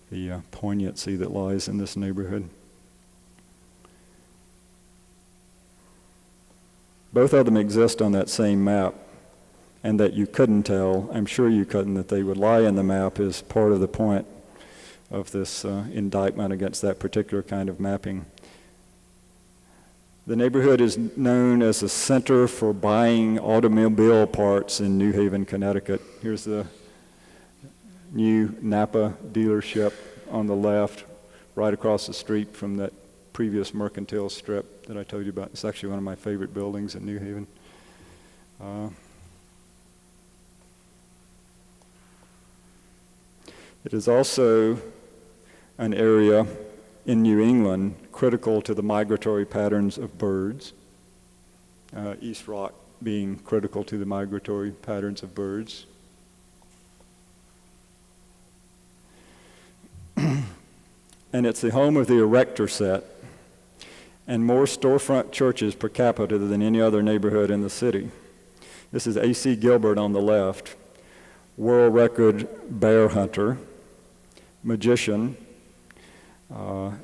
the poignancy that lies in this neighborhood. Both of them exist on that same map, and that you couldn't tell, I'm sure you couldn't, that they would lie in the map is part of the point of this indictment against that particular kind of mapping. The neighborhood is known as a center for buying automobile parts in New Haven, Connecticut. Here's the new Napa dealership on the left, right across the street from that previous mercantile strip that I told you about. It's actually one of my favorite buildings in New Haven. It is also an area in New England critical to the migratory patterns of birds, East Rock being critical to the migratory patterns of birds. And it's the home of the Erector set and more storefront churches per capita than any other neighborhood in the city. This is A.C. Gilbert on the left, world record bear hunter, magician,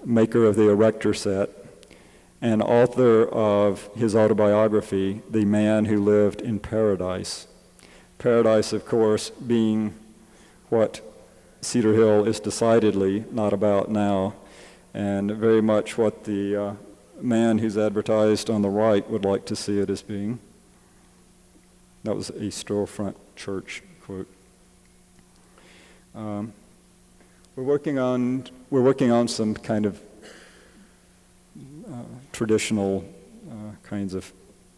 maker of the Erector set, and author of his autobiography, The Man Who Lived in Paradise. Paradise, of course, being what Cedar Hill is decidedly not about now, and very much what the man who's advertised on the right would like to see it as being. That was a storefront church quote. We're working on some kind of traditional kinds of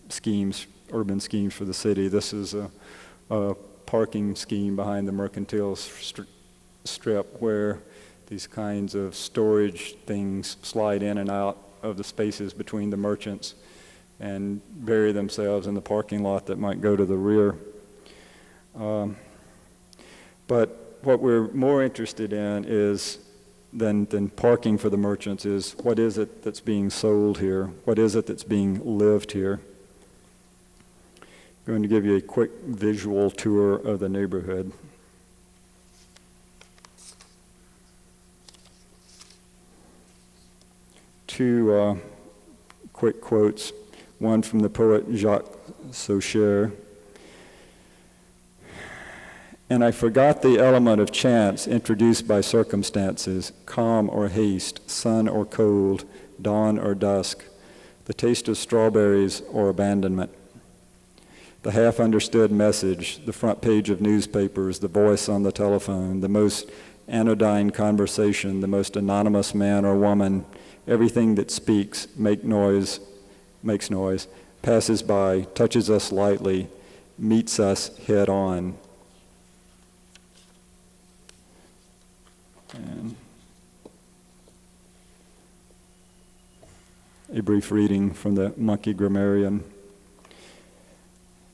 schemes, urban schemes for the city. This is a parking scheme behind the mercantile strip where these kinds of storage things slide in and out of the spaces between the merchants and bury themselves in the parking lot that might go to the rear. But what we're more interested in is than parking for the merchants is what is it that's being sold here? What is it that's being lived here? I'm going to give you a quick visual tour of the neighborhood. Two quick quotes, one from the poet Jacques Saucher. And I forgot the element of chance introduced by circumstances, calm or haste, sun or cold, dawn or dusk, the taste of strawberries or abandonment, the half-understood message, the front page of newspapers, the voice on the telephone, the most anodyne conversation, the most anonymous man or woman, everything that speaks, makes noise, passes by, touches us lightly, meets us head on. And a brief reading from the Monkey Grammarian.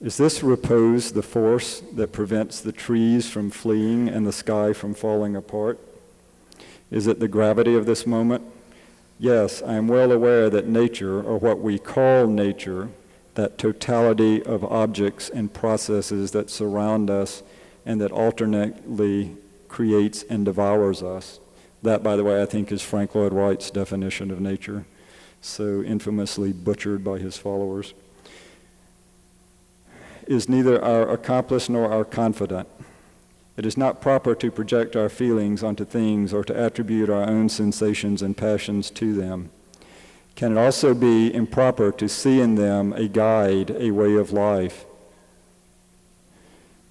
Is this repose the force that prevents the trees from fleeing and the sky from falling apart? Is it the gravity of this moment? Yes, I am well aware that nature, or what we call nature, that totality of objects and processes that surround us and that alternately creates and devours us. That, by the way, I think is Frank Lloyd Wright's definition of nature, so infamously butchered by his followers, is neither our accomplice nor our confidant. It is not proper to project our feelings onto things or to attribute our own sensations and passions to them. Can it also be improper to see in them a guide, a way of life?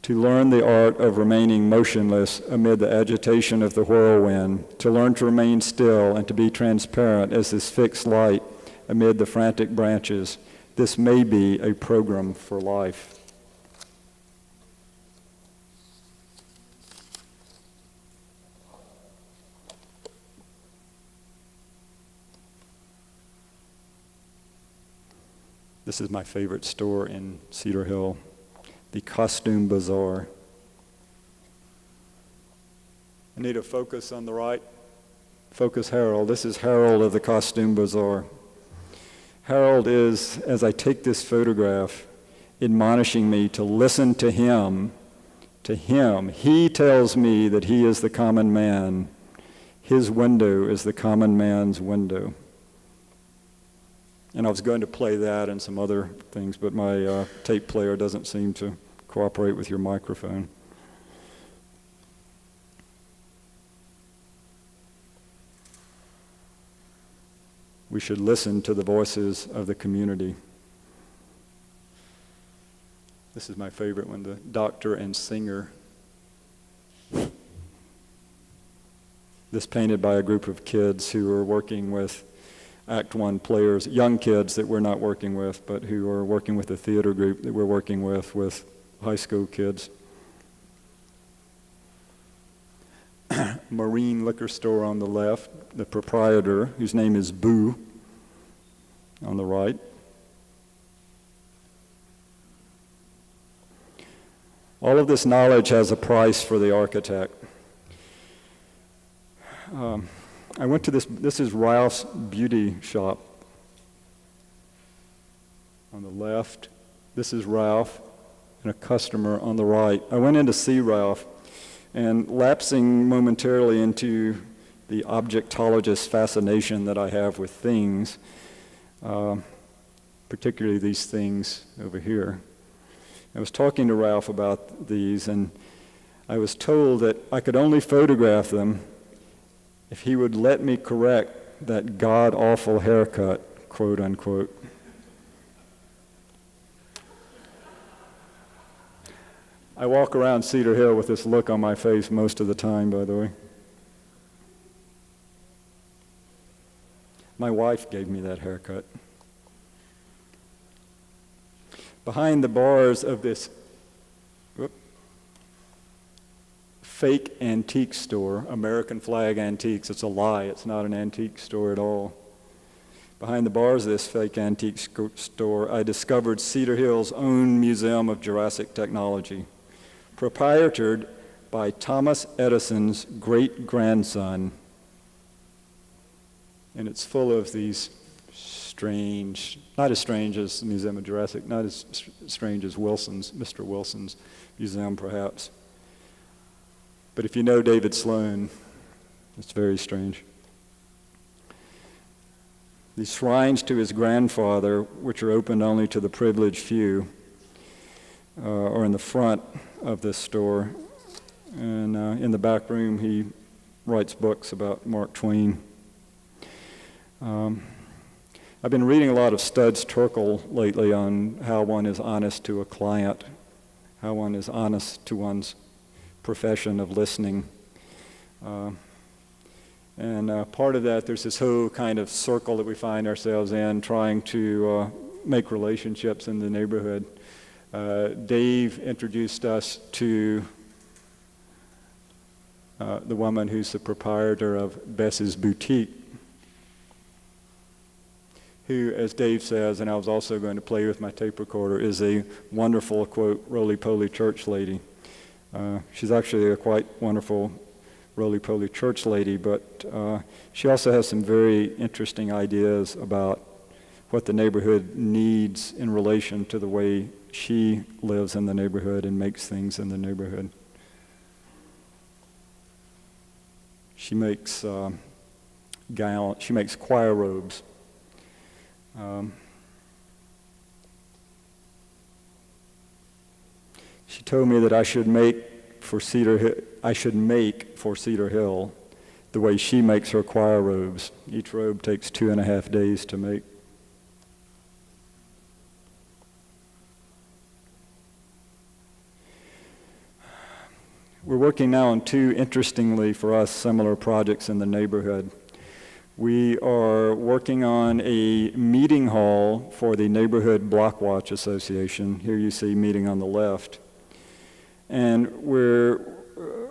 To learn the art of remaining motionless amid the agitation of the whirlwind, to learn to remain still and to be transparent as this fixed light amid the frantic branches, this may be a program for life. This is my favorite store in Cedar Hill, the Costume Bazaar. I need a focus on the right. Focus Harold. This is Harold of the Costume Bazaar. Harold is, as I take this photograph, admonishing me to listen to him. To him. He tells me that he is the common man. His window is the common man's window. And I was going to play that and some other things, but my tape player doesn't seem to cooperate with your microphone. We should listen to the voices of the community. This is my favorite one, the doctor and singer. This painted by a group of kids who are working with Act One players, young kids that we're not working with, but who are working with a theater group that we're working with high school kids. Marine liquor store on the left, the proprietor, whose name is Boo, on the right. All of this knowledge has a price for the architect. I went to this is Ralph's Beauty Shop on the left. This is Ralph and a customer on the right. I went in to see Ralph, and lapsing momentarily into the objectologist fascination that I have with things, particularly these things over here. I was talking to Ralph about these, and I was told that I could only photograph them if he would let me correct that god-awful haircut, quote unquote. I walk around Cedar Hill with this look on my face most of the time, by the way. My wife gave me that haircut. Behind the bars of this fake antique store, American Flag Antiques, it's a lie, it's not an antique store at all. Behind the bars of this fake antique store, I discovered Cedar Hill's own Museum of Jurassic Technology, proprietored by Thomas Edison's great-grandson. And it's full of these strange, not as strange as the Museum of Jurassic, not as strange as Mr. Wilson's museum perhaps. But if you know David Sloan, it's very strange. These shrines to his grandfather, which are opened only to the privileged few, are in the front of this store. And in the back room, he writes books about Mark Twain. I've been reading a lot of Studs Terkel lately on how one is honest to a client, how one is honest to one's profession of listening. And part of that, there's this whole kind of circle that we find ourselves in, trying to make relationships in the neighborhood. Dave introduced us to the woman who's the proprietor of Bess's Boutique, who, as Dave says, and I was also going to play with my tape recorder, is a wonderful, quote, roly-poly church lady. She's actually a quite wonderful roly-poly church lady, but she also has some very interesting ideas about what the neighborhood needs in relation to the way she lives in the neighborhood and makes things in the neighborhood. She makes she makes choir robes. She told me that I should make for Cedar Hill the way she makes her choir robes. Each robe takes 2.5 days to make. We're working now on 2, interestingly for us, similar projects in the neighborhood. We are working on a meeting hall for the Neighborhood Block Watch Association. Here you see meeting on the left. And we're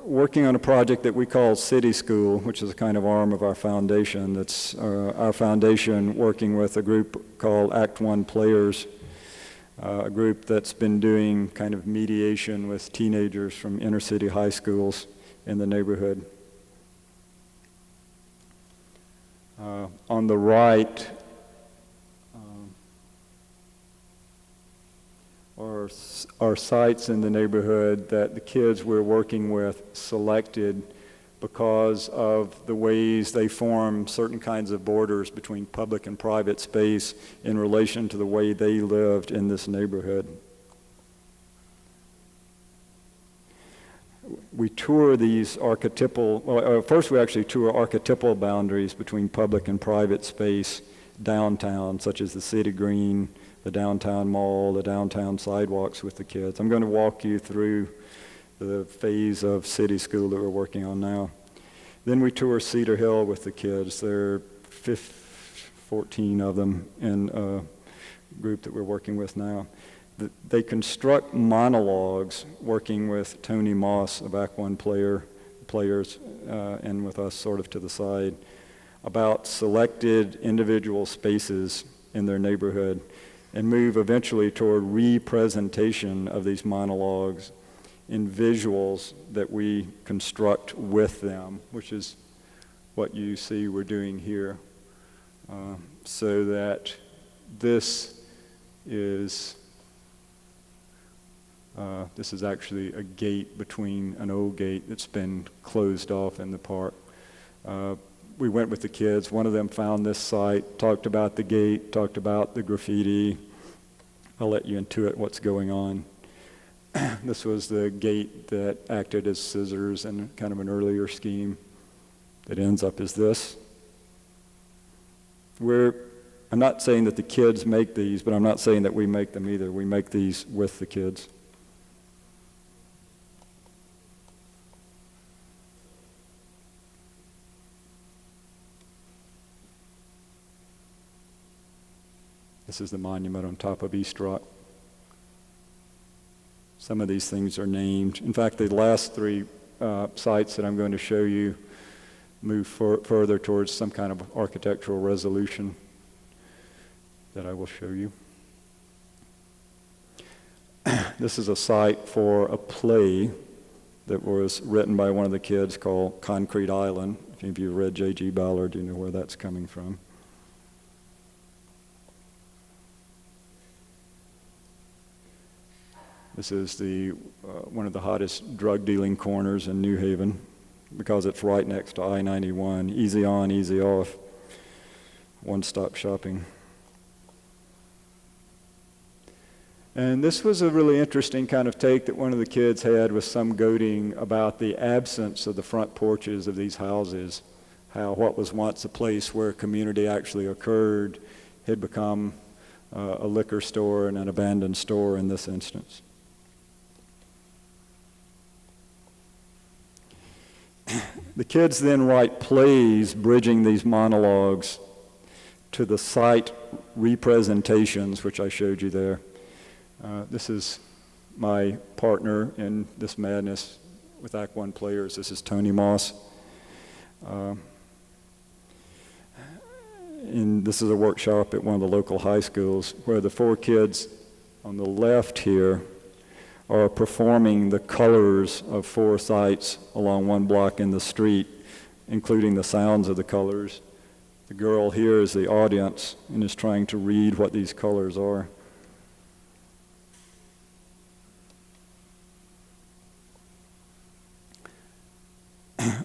working on a project that we call City School, which is a kind of arm of our foundation. That's our foundation working with a group called Act One Players, a group that's been doing kind of mediation with teenagers from inner city high schools in the neighborhood. On the right are sites in the neighborhood that the kids we're working with selected because of the ways they form certain kinds of borders between public and private space in relation to the way they lived in this neighborhood. We tour these archetypal, well, first we actually tour archetypal boundaries between public and private space, downtown, such as the city green, the downtown mall, the downtown sidewalks with the kids. I'm going to walk you through the phase of city school that we're working on now. Then we tour Cedar Hill with the kids. There are 14 of them in a group that we're working with now. They construct monologues working with Tony Moss, a back one players, and with us sort of to the side, about selected individual spaces in their neighborhood, and move eventually toward representation of these monologues in visuals that we construct with them, which is what you see we're doing here. So that this is actually a gate between an old gate that's been closed off in the park. We went with the kids. One of them found this site, talked about the gate, talked about the graffiti. I'll let you intuit what's going on. This was the gate that acted as scissors in kind of an earlier scheme that ends up as this. I'm not saying that the kids make these, but I'm not saying that we make them either. We make these with the kids. This is the monument on top of East Rock. Some of these things are named. In fact, the last three sites that I'm going to show you move further towards some kind of architectural resolution that I will show you. This is a site for a play that was written by one of the kids called Concrete Island. If any of you have read J.G. Ballard, you know where that's coming from. This is one of the hottest drug dealing corners in New Haven because it's right next to I-91. Easy on, easy off. One-stop shopping. And this was a really interesting kind of take that one of the kids had with some goading about the absence of the front porches of these houses, how what was once a place where community actually occurred had become a liquor store and an abandoned store in this instance. The kids then write plays bridging these monologues to the site representations, which I showed you there. This is my partner in this madness with Act One players. This is Tony Moss. And this is a workshop at one of the local high schools where the four kids on the left here are performing the colors of four sites along one block in the street, including the sounds of the colors. The girl here is the audience and is trying to read what these colors are.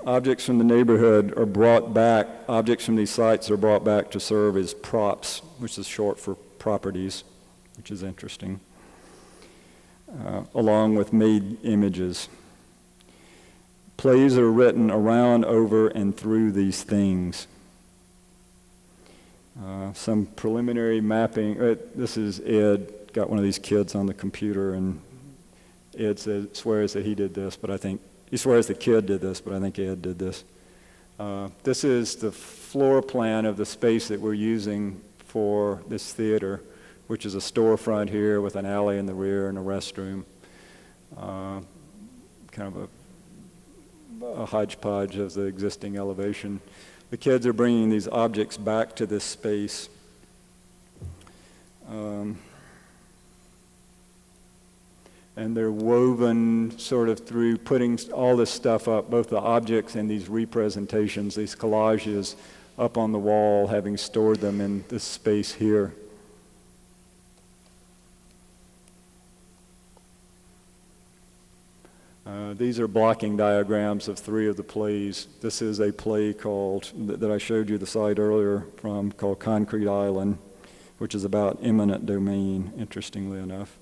Objects from the neighborhood are brought back, objects from these sites are brought back to serve as props, which is short for properties, which is interesting. Along with made images. Plays are written around, over, and through these things. Some preliminary mapping. This is Ed, got one of these kids on the computer, and Ed swears that he did this, but I think, he swears the kid did this, but I think Ed did this. This is the floor plan of the space that we're using for this theater, which is a storefront here with an alley in the rear and a restroom. Kind of a hodgepodge of the existing elevation. The kids are bringing these objects back to this space. And they're woven sort of through putting all this stuff up, both the objects and these representations, these collages up on the wall, having stored them in this space here. These are blocking diagrams of three of the plays. This is a play called, that I showed you the site earlier from, called Concrete Island, which is about eminent domain, interestingly enough.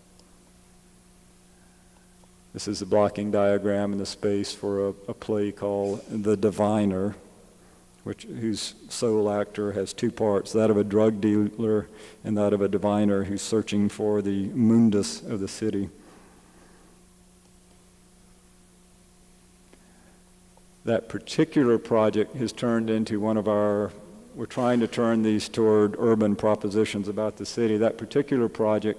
This is a blocking diagram in the space for a play called The Diviner, whose sole actor has two parts, that of a drug dealer and that of a diviner who's searching for the mundus of the city. That particular project has turned into we're trying to turn these toward urban propositions about the city. That particular project,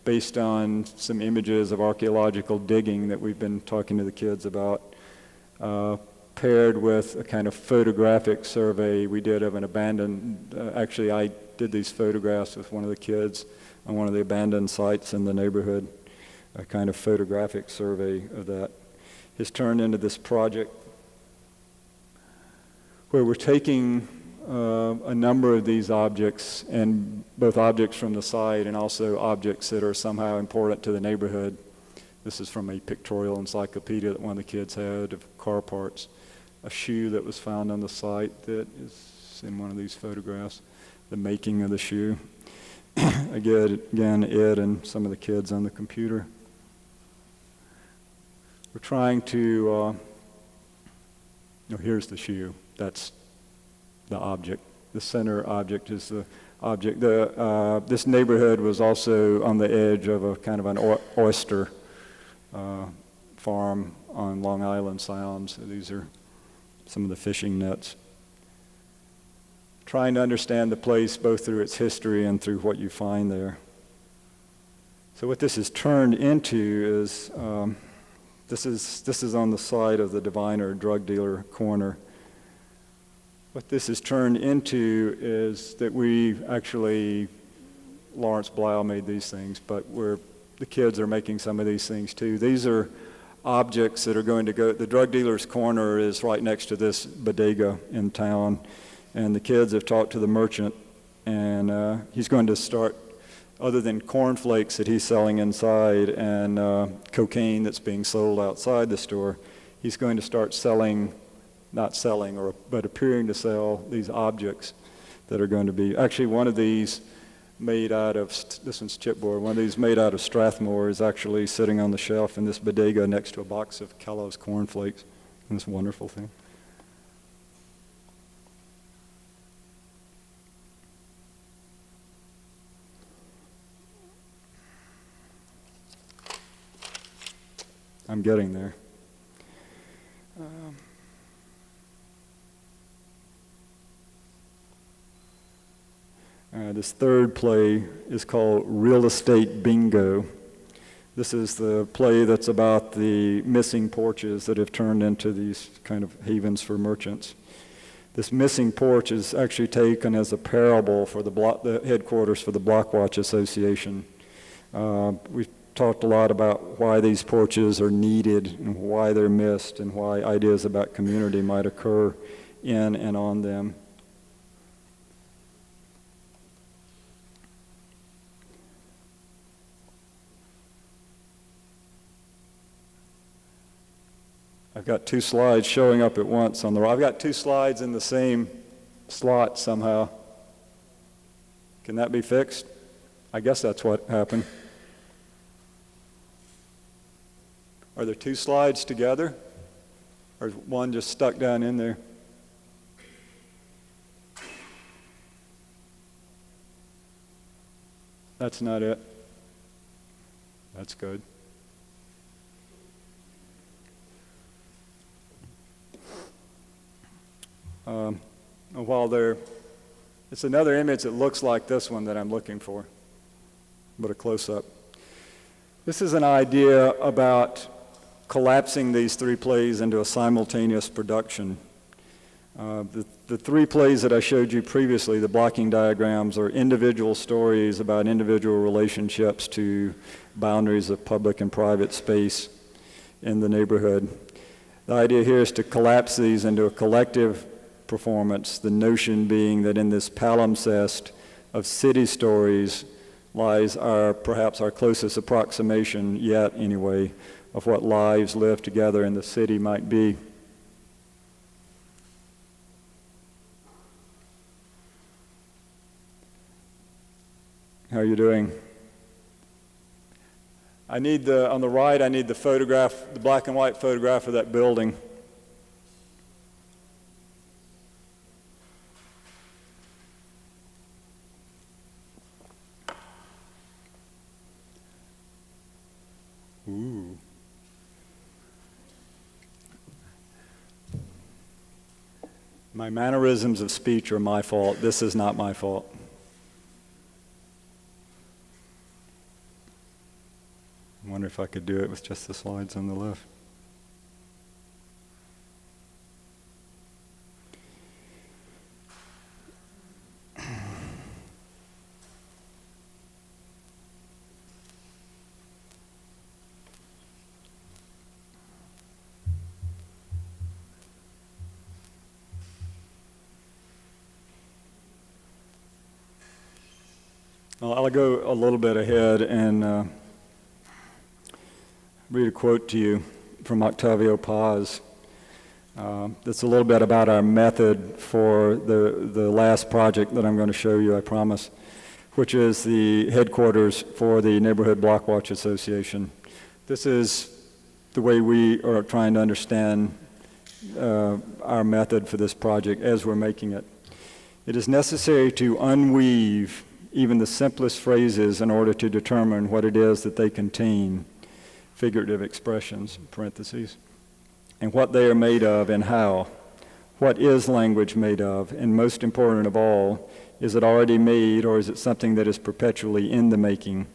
based on some images of archaeological digging that we've been talking to the kids about, paired with a kind of photographic survey we did of an abandoned, actually I did these photographs with one of the kids on one of the abandoned sites in the neighborhood, a kind of photographic survey of that, has turned into this project where we're taking a number of these objects, and both objects from the site and also objects that are somehow important to the neighborhood. This is from a pictorial encyclopedia that one of the kids had of car parts. A shoe that was found on the site that is in one of these photographs, the making of the shoe. Again, Ed and some of the kids on the computer. We're trying to, here's the shoe. That's the object. The center object is the object. This neighborhood was also on the edge of a kind of an oyster farm on Long Island Sound. So these are some of the fishing nets. Trying to understand the place both through its history and through what you find there. So what this has turned into is, this is on the side of the diviner, drug dealer corner. What this has turned into is that Lawrence Blau made these things, but the kids are making some of these things too. These are objects that are going to go, the drug dealer's corner is right next to this bodega in town, and the kids have talked to the merchant, and he's going to start, other than cornflakes that he's selling inside and cocaine that's being sold outside the store, he's going to start but appearing to sell these objects that are going to be, actually one of these made out of, this one's chipboard, one of these made out of Strathmore is actually sitting on the shelf in this bodega next to a box of Kellogg's cornflakes. And this wonderful thing. I'm getting there. This third play is called Real Estate Bingo. This is the play that's about the missing porches that have turned into these kind of havens for merchants. This missing porch is actually taken as a parable for the headquarters for the Blockwatch Association. We've talked a lot about why these porches are needed and why they're missed and why ideas about community might occur in and on them. I've got two slides showing up at once on the right. I've got two slides in the same slot somehow. Can that be fixed? I guess that's what happened. Are there two slides together? Or is one just stuck down in there? That's not it. That's good. It's another image that looks like this one that I'm looking for, but a close-up. This is an idea about collapsing these three plays into a simultaneous production. The three plays that I showed you previously, the blocking diagrams, are individual stories about individual relationships to boundaries of public and private space in the neighborhood. The idea here is to collapse these into a collective performance, the notion being that in this palimpsest of city stories lies perhaps our closest approximation yet, anyway, of what lives lived together in the city might be. How are you doing? On the right, I need the photograph, the black and white photograph of that building. My mannerisms of speech are my fault. This is not my fault. I wonder if I could do it with just the slides on the left. Well, I'll go a little bit ahead and read a quote to you from Octavio Paz. That's a little bit about our method for the last project that I'm going to show you, I promise, which is the headquarters for the Neighborhood Block Watch Association. This is the way we are trying to understand our method for this project as we're making it. It is necessary to unweave even the simplest phrases in order to determine what it is that they contain, figurative expressions, parentheses, and what they are made of and how. What is language made of? And most important of all, is it already made or is it something that is perpetually in the making?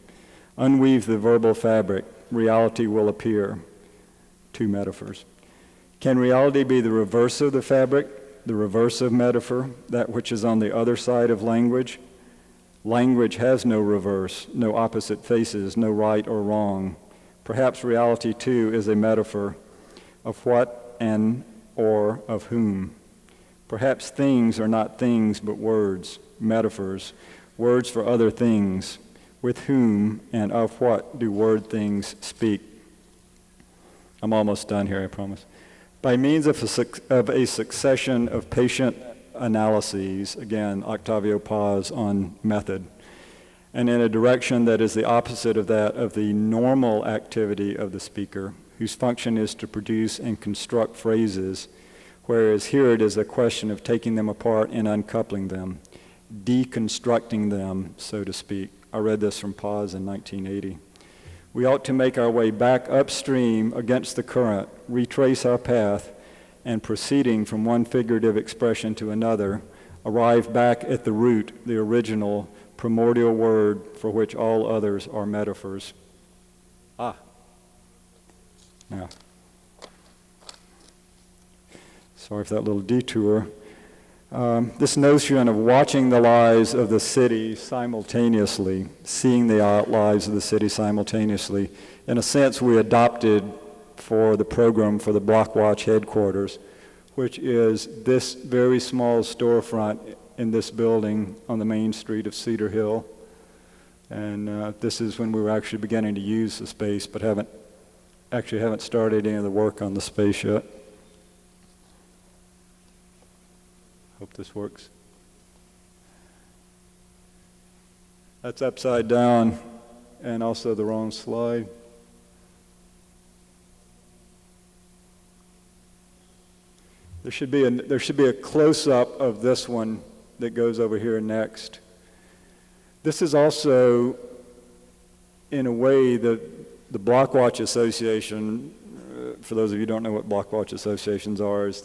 Unweave the verbal fabric, reality will appear. Two metaphors. Can reality be the reverse of the fabric, the reverse of metaphor, that which is on the other side of language? Language has no reverse, no opposite faces, no right or wrong. Perhaps reality, too, is a metaphor of what and or of whom. Perhaps things are not things but words, metaphors, words for other things. With whom and of what do word things speak? I'm almost done here, I promise. By means of a succession of patient analyses, again, Octavio Paz on method, and in a direction that is the opposite of that of the normal activity of the speaker, whose function is to produce and construct phrases, whereas here it is a question of taking them apart and uncoupling them, deconstructing them, so to speak. I read this from Paz in 1980. We ought to make our way back upstream against the current, retrace our path, and proceeding from one figurative expression to another, arrive back at the root, the original primordial word for which all others are metaphors. Now, sorry for that little detour. This notion of watching the lives of the city simultaneously, seeing the lives of the city simultaneously, in a sense we adopted for the program for the Block Watch headquarters, which is this very small storefront in this building on the main street of Cedar Hill. And this is when we were actually beginning to use the space, but haven't started any of the work on the space yet. Hope this works. That's upside down and also the wrong slide. There should be a close-up of this one that goes over here next. This is also, in a way, the Block Watch Association, for those of you who don't know what Block Watch Associations are, is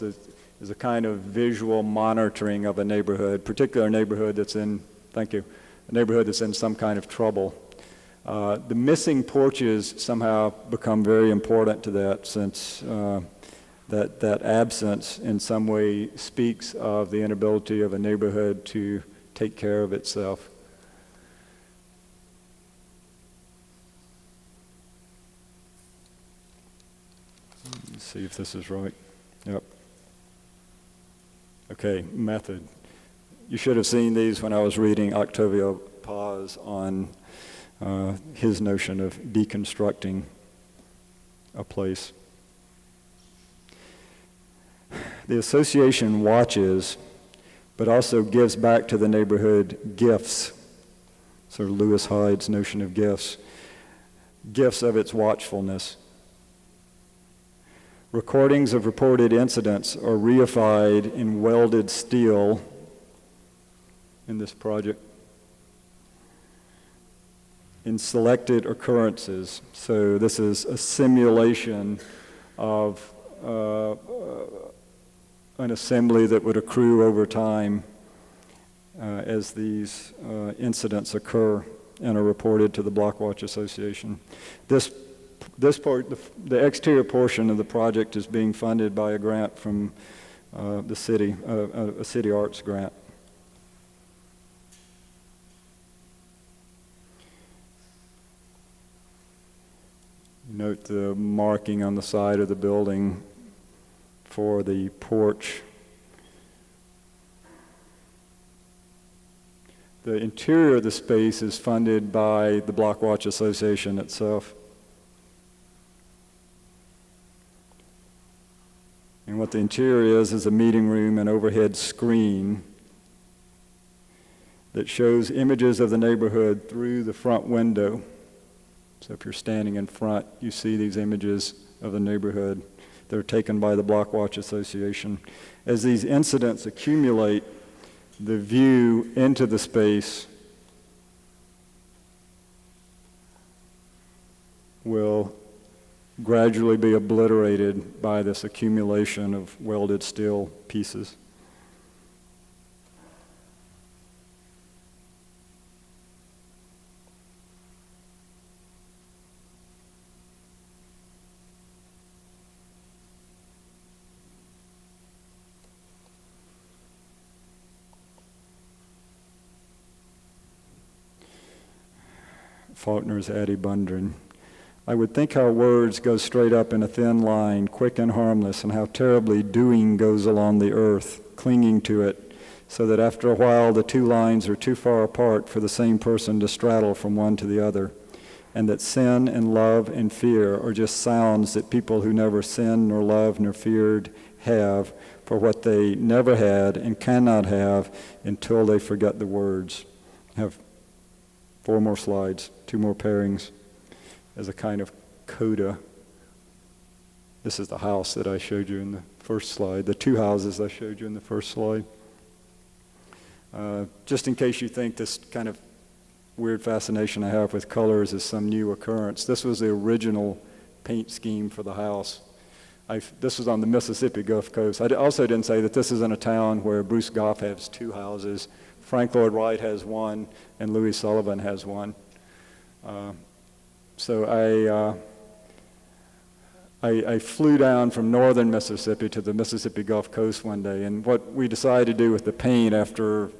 a kind of visual monitoring of a neighborhood, particularly a neighborhood that's in, a neighborhood that's in some kind of trouble. The missing porches somehow become very important to that, since that absence in some way speaks of the inability of a neighborhood to take care of itself. Let's see if this is right. Yep. Okay, method. You should have seen these when I was reading Octavio Paz on his notion of deconstructing a place. The association watches, but also gives back to the neighborhood gifts. Sort of Lewis Hyde's notion of gifts. Gifts of its watchfulness. Recordings of reported incidents are reified in welded steel in this project in selected occurrences. So this is a simulation of an assembly that would accrue over time as these incidents occur and are reported to the Blockwatch Association. This part, the exterior portion of the project is being funded by a grant from the city, a city arts grant. Note the marking on the side of the building for the porch. The interior of the space is funded by the Blockwatch Association itself. And what the interior is a meeting room and overhead screen that shows images of the neighborhood through the front window. So if you're standing in front, you see these images of the neighborhood that are taken by the Blockwatch Association. As these incidents accumulate, the view into the space will gradually be obliterated by this accumulation of welded steel pieces. Faulkner's Addie Bundren. I would think how words go straight up in a thin line, quick and harmless, and how terribly doing goes along the earth, clinging to it, so that after a while the two lines are too far apart for the same person to straddle from one to the other, and that sin and love and fear are just sounds that people who never sinned nor loved nor feared have for what they never had and cannot have until they forget the words. I have 4 more slides, 2 more pairings as a kind of coda. This is the house that I showed you in the first slide, the 2 houses I showed you in the first slide. Just in case you think this kind of weird fascination I have with colors is some new occurrence, this was the original paint scheme for the house. This was on the Mississippi Gulf Coast. I also didn't say that this is in a town where Bruce Goff has 2 houses, Frank Lloyd Wright has 1, and Louis Sullivan has 1. So I flew down from northern Mississippi to the Mississippi Gulf Coast one day, and what we decided to do with the paint after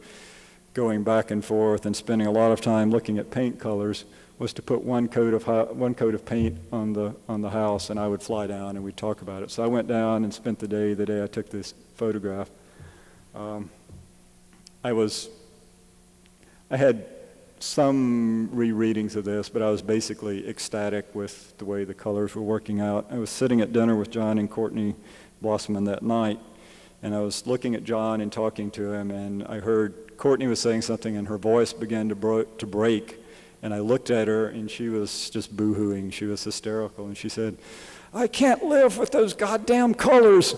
going back and forth and spending a lot of time looking at paint colors was to put one coat of paint on the house, and I would fly down and we'd talk about it. So I went down and spent the day I took this photograph. I had some rereadings of this, but I was basically ecstatic with the way the colors were working out. I was sitting at dinner with John and Courtney Blossman that night, and I was looking at John and talking to him, and I heard Courtney was saying something, and her voice began to break, and I looked at her, and she was just boo-hooing. She was hysterical, and she said, "I can't live with those goddamn colors."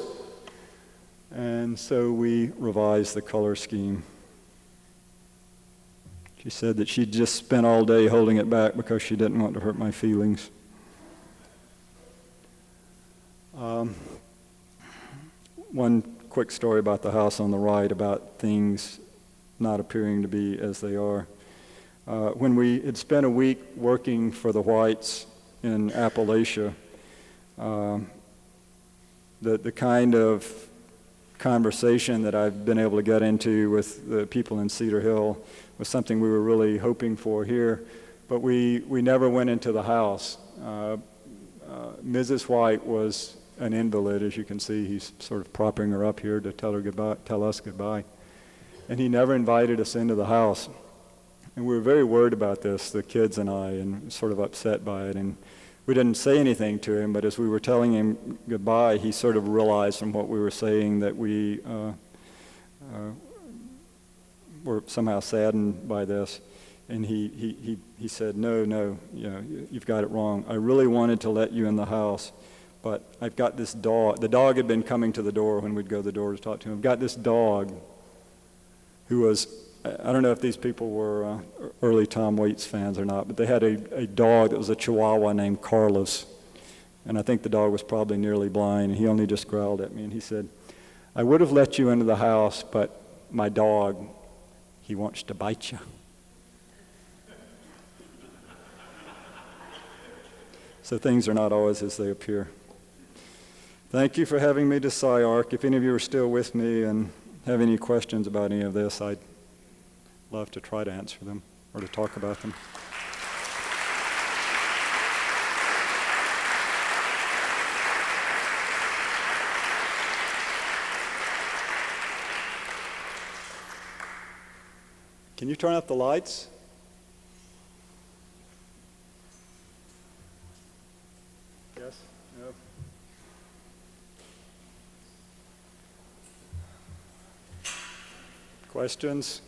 And so we revised the color scheme. She said that she'd just spent all day holding it back because she didn't want to hurt my feelings. One quick story about the house on the right, about things not appearing to be as they are. When we had spent a week working for the Whites in Appalachia, the kind of conversation that I've been able to get into with the people in Cedar Hill was something we were really hoping for here, but we never went into the house. Mrs. White was an invalid, as you can see. He's sort of propping her up here to tell us goodbye. And he never invited us into the house. And we were very worried about this, the kids and I, and sort of upset by it. And we didn't say anything to him, but as we were telling him goodbye, he sort of realized from what we were saying that we were somehow saddened by this. And he said, no, you've got it wrong. I really wanted to let you in the house, but I've got this dog. The dog had been coming to the door when we'd go to the door to talk to him. I've got this dog who was, I don't know if these people were early Tom Waits fans or not, but they had a dog that was a Chihuahua named Carlos. And I think the dog was probably nearly blind, and he only just growled at me. And he said, I would have let you into the house, but my dog, he wants to bite you. So things are not always as they appear. Thank you for having me to SCI-Arc. If any of you are still with me and have any questions about any of this, I'd love to try to answer them or to talk about them. Can you turn up the lights? Yes? No? Questions?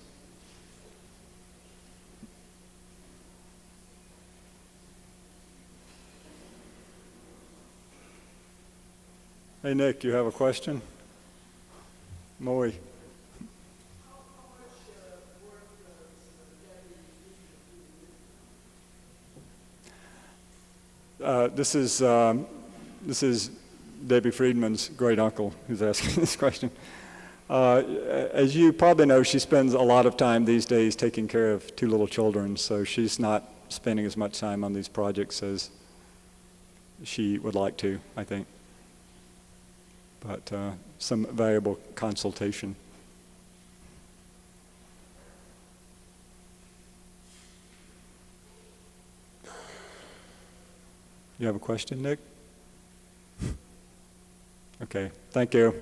Hey, Nick, you have a question? Moe. This is Debbie Friedman's great uncle who's asking this question. As you probably know, she spends a lot of time these days taking care of 2 little children, so she's not spending as much time on these projects as she would like to, I think. But some valuable consultation. You have a question, Nick? Okay, thank you.